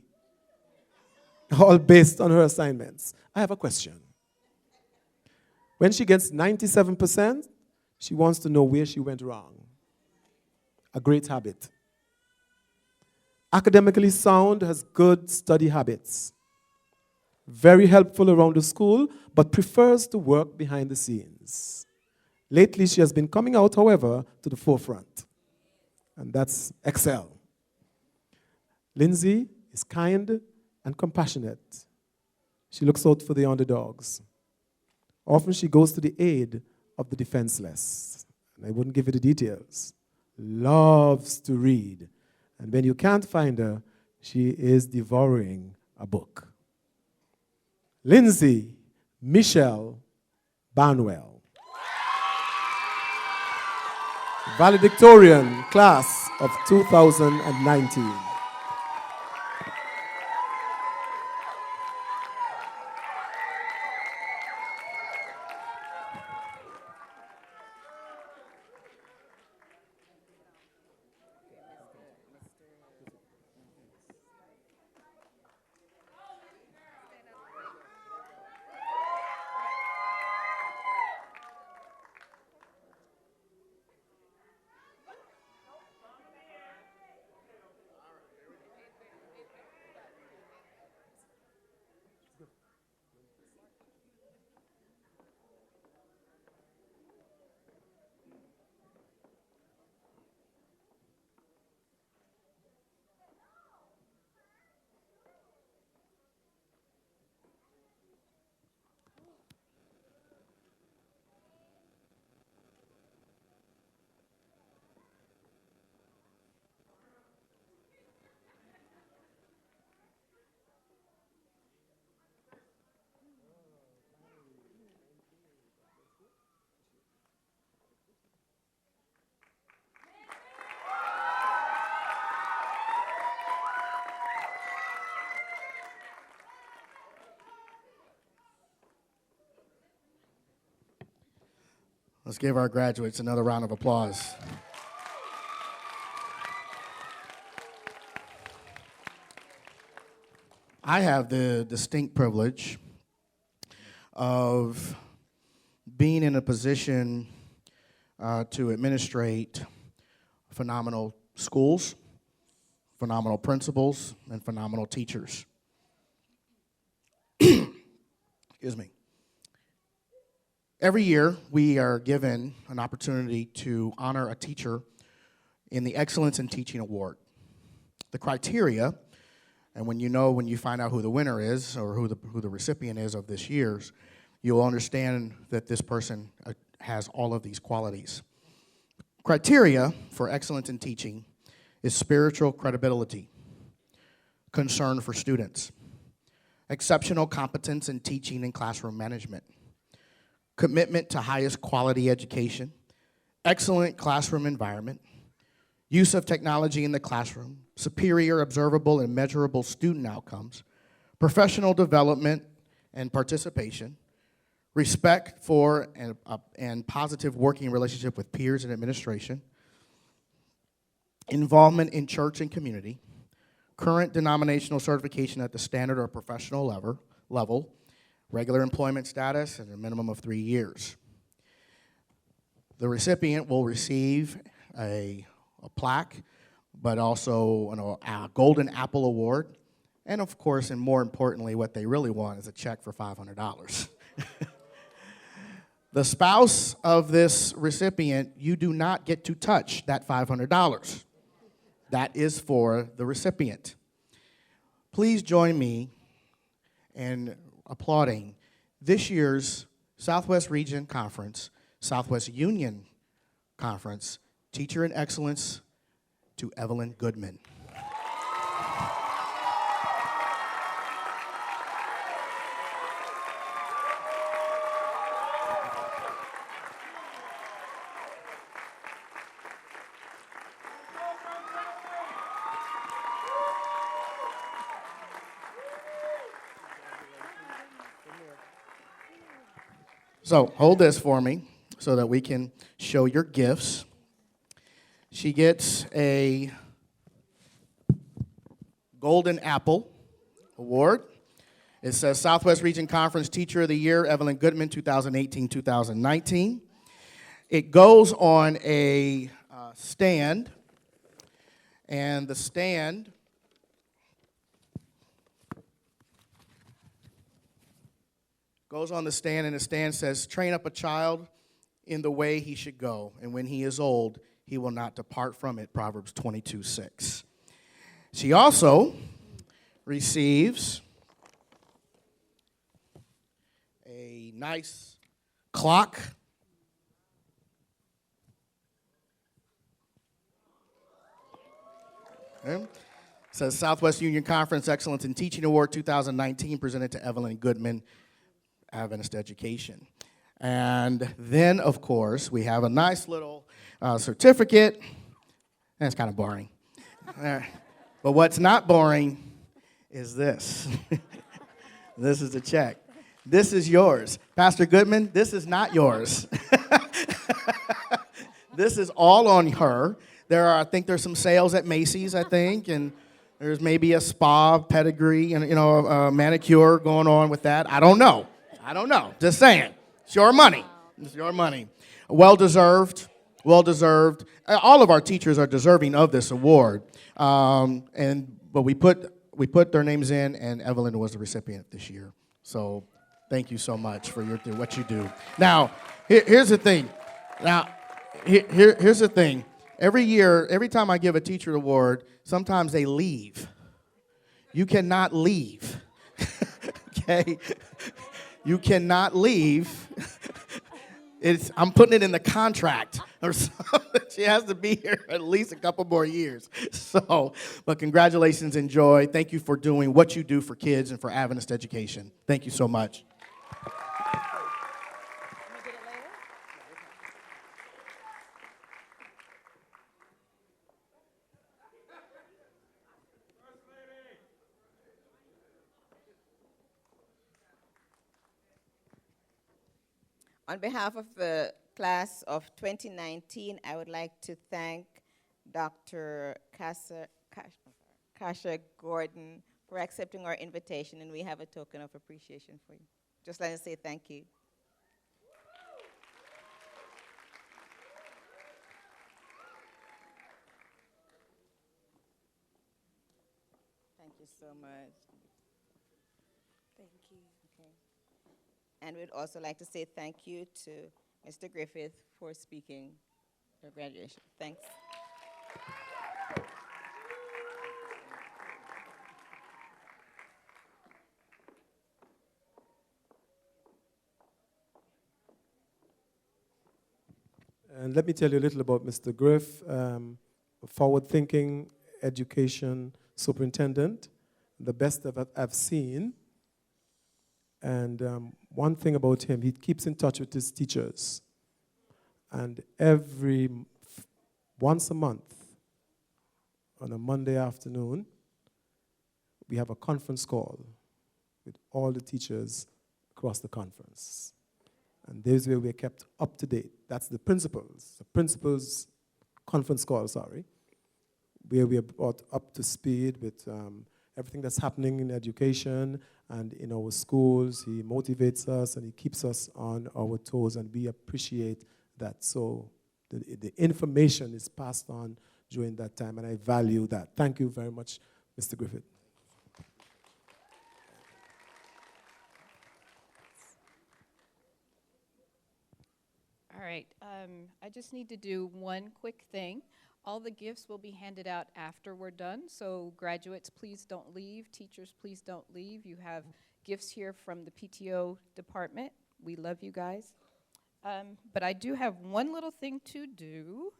all based on her assignments. I have a question. When she gets 97%, she wants to know where she went wrong. A great habit. Academically sound, has good study habits. Very helpful around the school, but prefers to work behind the scenes. Lately, she has been coming out, however, to the forefront. And that's excel. Lindsay is kind and compassionate. She looks out for the underdogs. Often she goes to the aid of the defenseless. And I wouldn't give you the details. Loves to read. And when you can't find her, she is devouring a book. Lindsay Michelle Barnwell. Valedictorian class of 2019. Let's give our graduates another round of applause. I have the distinct privilege of being in a position to administrate phenomenal schools, phenomenal principals, and phenomenal teachers. Excuse me. Every year, we are given an opportunity to honor a teacher in the Excellence in Teaching Award. The criteria, and when you find out who the winner is or who the recipient is of this year's, you'll understand that this person has all of these qualities. Criteria for excellence in teaching is spiritual credibility, concern for students, exceptional competence in teaching and classroom management, commitment to highest quality education, excellent classroom environment, use of technology in the classroom, superior observable and measurable student outcomes, professional development and participation, respect for and positive working relationship with peers and administration, involvement in church and community, current denominational certification at the standard or professional level, regular employment status, and a minimum of 3 years. The recipient will receive a plaque, but also a Golden Apple Award, and of course, and more importantly, what they really want is a check for $500. The spouse of this recipient, you do not get to touch that $500. That is for the recipient. Please join me in applauding this year's Southwest Region Conference, Southwest Union Conference, Teacher in Excellence to Evelyn Goodman. So hold this for me so that we can show your gifts. She gets a Golden Apple Award. It says Southwest Region Conference Teacher of the Year, Evelyn Goodman, 2018-2019. It goes on a stand, and the stand goes on the stand, and the stand says, train up a child in the way he should go, and when he is old, he will not depart from it, Proverbs 22:6. She also receives a nice clock. Okay. It says Southwest Union Conference Excellence in Teaching Award 2019 presented to Evelyn Goodman, Adventist Education. And then, of course, we have a nice little certificate. That's kind of boring. But what's not boring is this. This is a check. This is yours. Pastor Goodman, this is not yours. This is all on her. I think there's some sales at Macy's, I think, and there's maybe a spa, pedigree, and a manicure going on with that. I don't know. Just saying. It's your money. It's your money. Well-deserved. Well-deserved. All of our teachers are deserving of this award. But we put their names in, and Evelyn was the recipient this year. So thank you so much for what you do. Now, here's the thing. Here's the thing. Every year, every time I give a teacher award, sometimes they leave. You cannot leave. Okay? You cannot leave. I'm putting it in the contract or something. She has to be here at least a couple more years. But congratulations, enjoy. Thank you for doing what you do for kids and for Adventist education. Thank you so much. On behalf of the class of 2019, I would like to thank Dr. Kasha Gordon for accepting our invitation, and we have a token of appreciation for you. Just like to say thank you. Thank you so much. Thank you. Okay. And we'd also like to say thank you to Mr. Griffith for speaking for graduation. Thanks. And let me tell you a little about Mr. Griff, a forward-thinking education superintendent, the best I've seen. And one thing about him, he keeps in touch with his teachers. And once a month, on a Monday afternoon, we have a conference call with all the teachers across the conference. And this way we're kept up to date. That's the principals conference call, where we are brought up to speed with everything that's happening in education and in our schools. He motivates us and he keeps us on our toes, and we appreciate that. So the information is passed on during that time, and I value that. Thank you very much, Mr. Griffith. All right, I just need to do one quick thing. All the gifts will be handed out after we're done, so graduates, please don't leave. Teachers, please don't leave. You have gifts here from the PTO department. We love you guys. But I do have one little thing to do.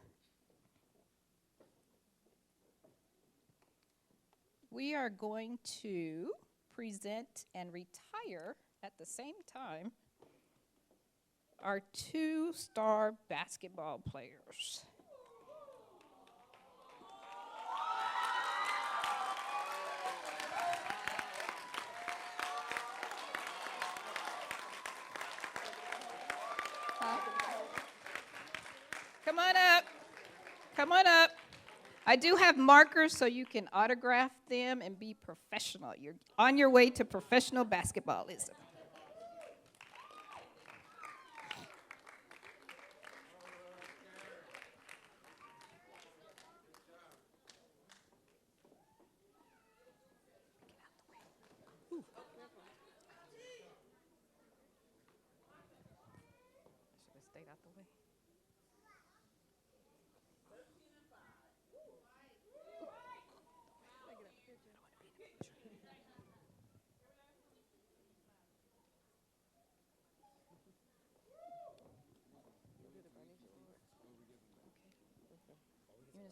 We are going to present and retire at the same time our 2-star basketball players. Come on up. Come on up. I do have markers so you can autograph them and be professional. You're on your way to professional basketballism.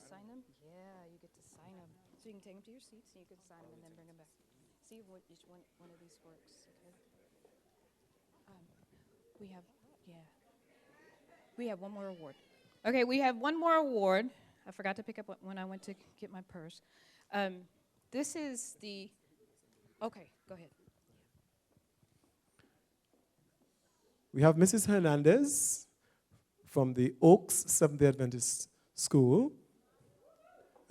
Sign them? Yeah, you get to sign them. So you can take them to your seats and you can sign them and then bring them back. See what each one of these works, okay? We have one more award. Okay, we have one more award. I forgot to pick up when I went to get my purse. This is the, okay, go ahead. We have Mrs. Hernandez from the Oaks Seventh-day Adventist School.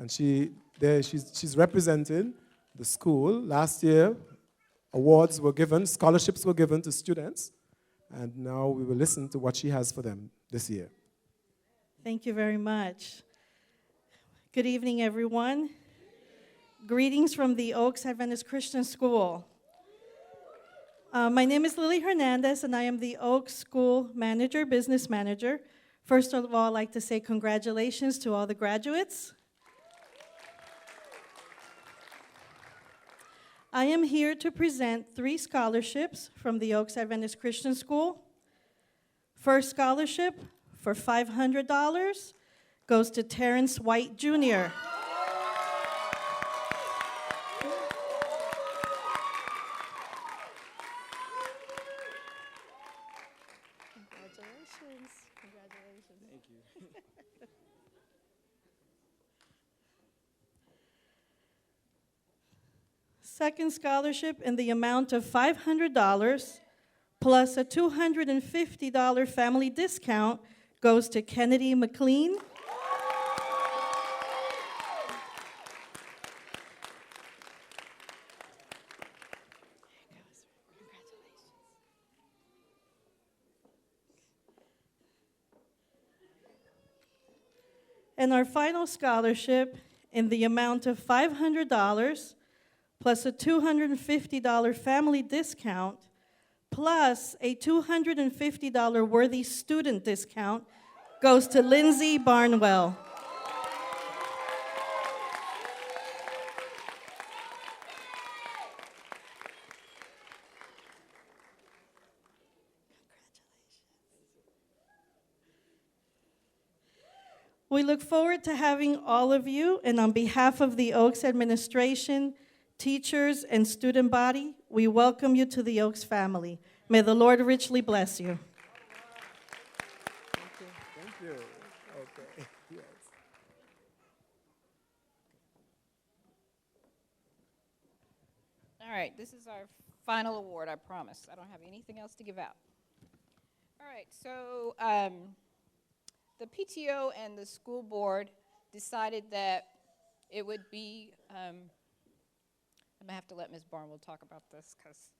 And she's representing the school. Last year, awards were given, scholarships were given to students. And now we will listen to what she has for them this year. Thank you very much. Good evening, everyone. Greetings from the Oaks Adventist Christian School. My name is Lily Hernandez, and I am the Oaks School Manager, Business Manager. First of all, I'd like to say congratulations to all the graduates. I am here to present 3 scholarships from the Oaks Adventist Christian School. First scholarship for $500 goes to Terrence White, Jr. Congratulations. Congratulations. Thank you. Second scholarship in the amount of $500 plus a $250 family discount goes to Kennedy McLean. And our final scholarship in the amount of $500 plus a $250 family discount plus a $250 worthy student discount goes to Lindsay Barnwell. We look forward to having all of you, and on behalf of the Oaks administration, teachers, and student body, we welcome you to the Oaks family. May the Lord richly bless you. Thank you. Okay. Yes. All right, this is our final award, I promise. I don't have anything else to give out. All right, so the PTO and the school board decided that it would be, I'm gonna have to let Ms. Barnwell talk about this because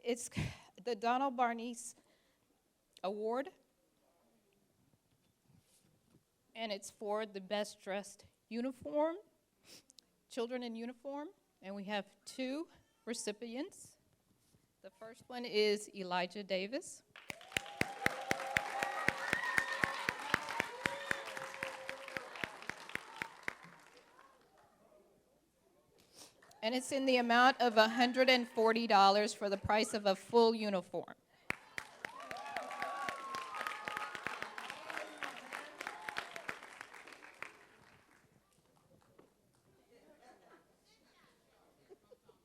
it's the Donald Barnese Award, and it's for the best dressed uniform, children in uniform, and we have 2 recipients. The first one is Elijah Davis. And it's in the amount of $140 for the price of a full uniform.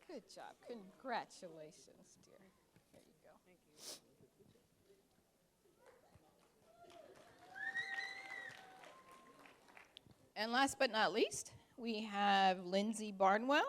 Good job. Congratulations, dear. There you go. Thank you. And last but not least, we have Lindsay Barnwell.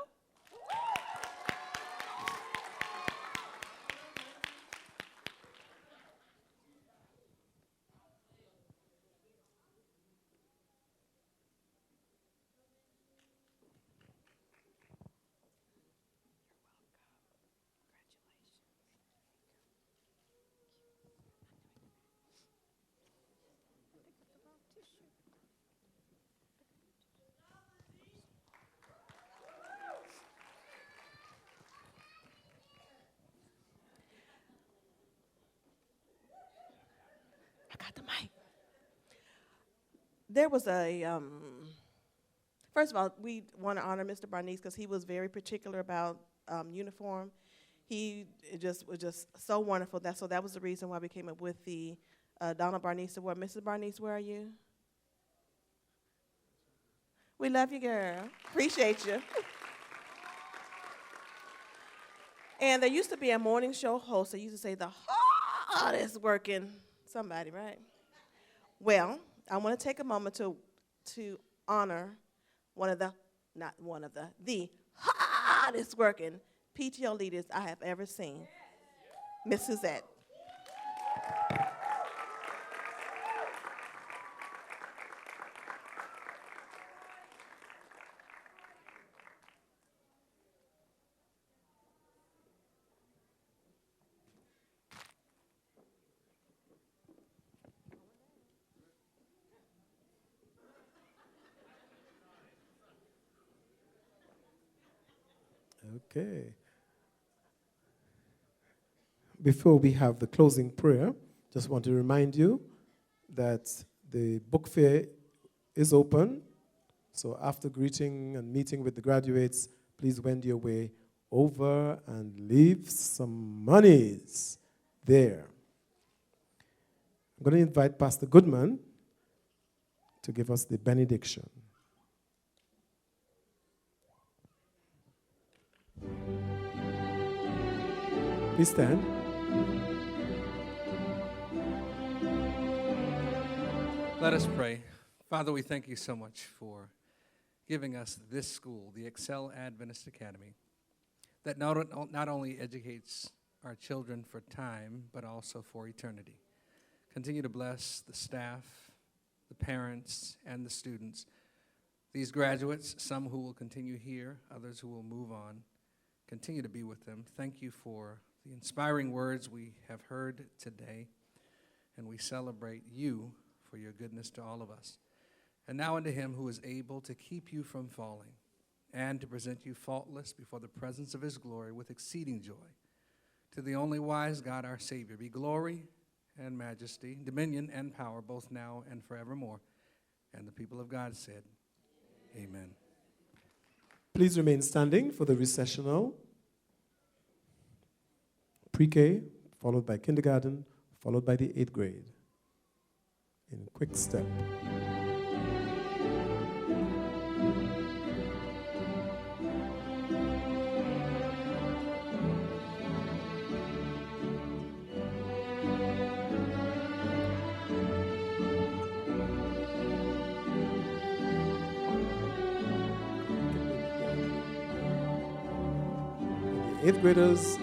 Got the mic. There was first of all, we want to honor Mr. Barnese because he was very particular about uniform. He was just so wonderful. So that was the reason why we came up with the Donald Barnese Award. Mrs. Barnese, where are you? We love you, girl. Appreciate you. And there used to be a morning show host that used to say the hardest working somebody, right? Well, I want to take a moment to honor the hardest working PTO leaders I have ever seen, Miss Suzette. Okay. Before we have the closing prayer, just want to remind you that the book fair is open. So after greeting and meeting with the graduates, please wend your way over and leave some monies there. I'm going to invite Pastor Goodman to give us the benediction. Please stand. Let us pray. Father, we thank you so much for giving us this school, the Excel Adventist Academy, that not only educates our children for time, but also for eternity. Continue to bless the staff, the parents, and the students. These graduates, some who will continue here, others who will move on, continue to be with them. Thank you for the inspiring words we have heard today, and we celebrate you for your goodness to all of us. And now unto him who is able to keep you from falling and to present you faultless before the presence of his glory with exceeding joy. To the only wise God, our Savior, be glory and majesty, dominion and power, both now and forevermore. And the people of God said, Amen. Please remain standing for the recessional. Pre-K, followed by kindergarten, followed by the 8th grade. In quick step. The 8th graders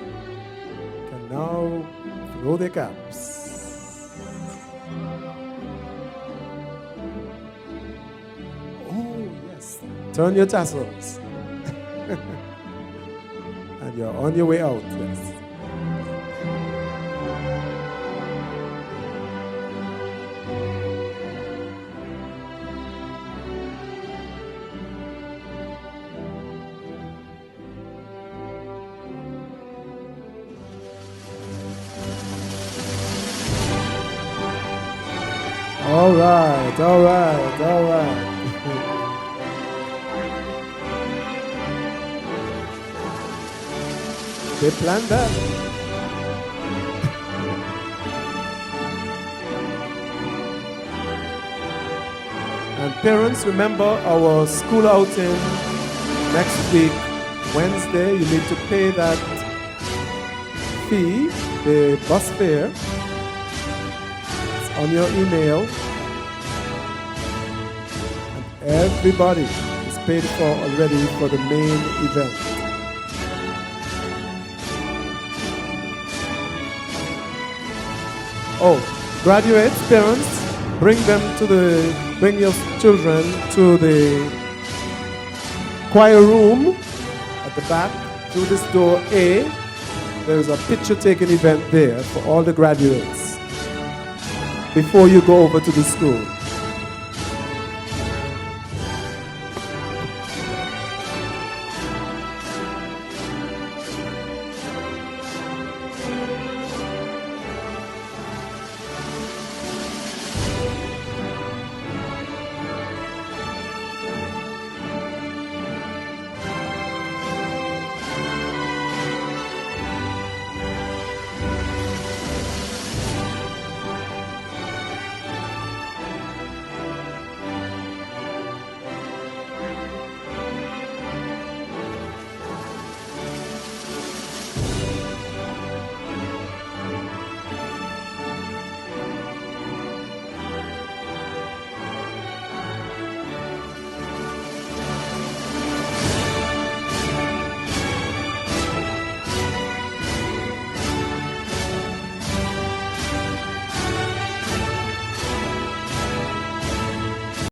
can now throw their caps. Oh, yes. Turn your tassels. And you're on your way out, yes. All right, all right, all right. They planned that. And parents, remember our school outing next week, Wednesday. You need to pay that fee, the bus fare. It's on your email. Everybody is paid for already for the main event. Oh, graduates, parents, bring your children to the choir room at the back through this door A. There's a picture-taking event there for all the graduates before you go over to the school.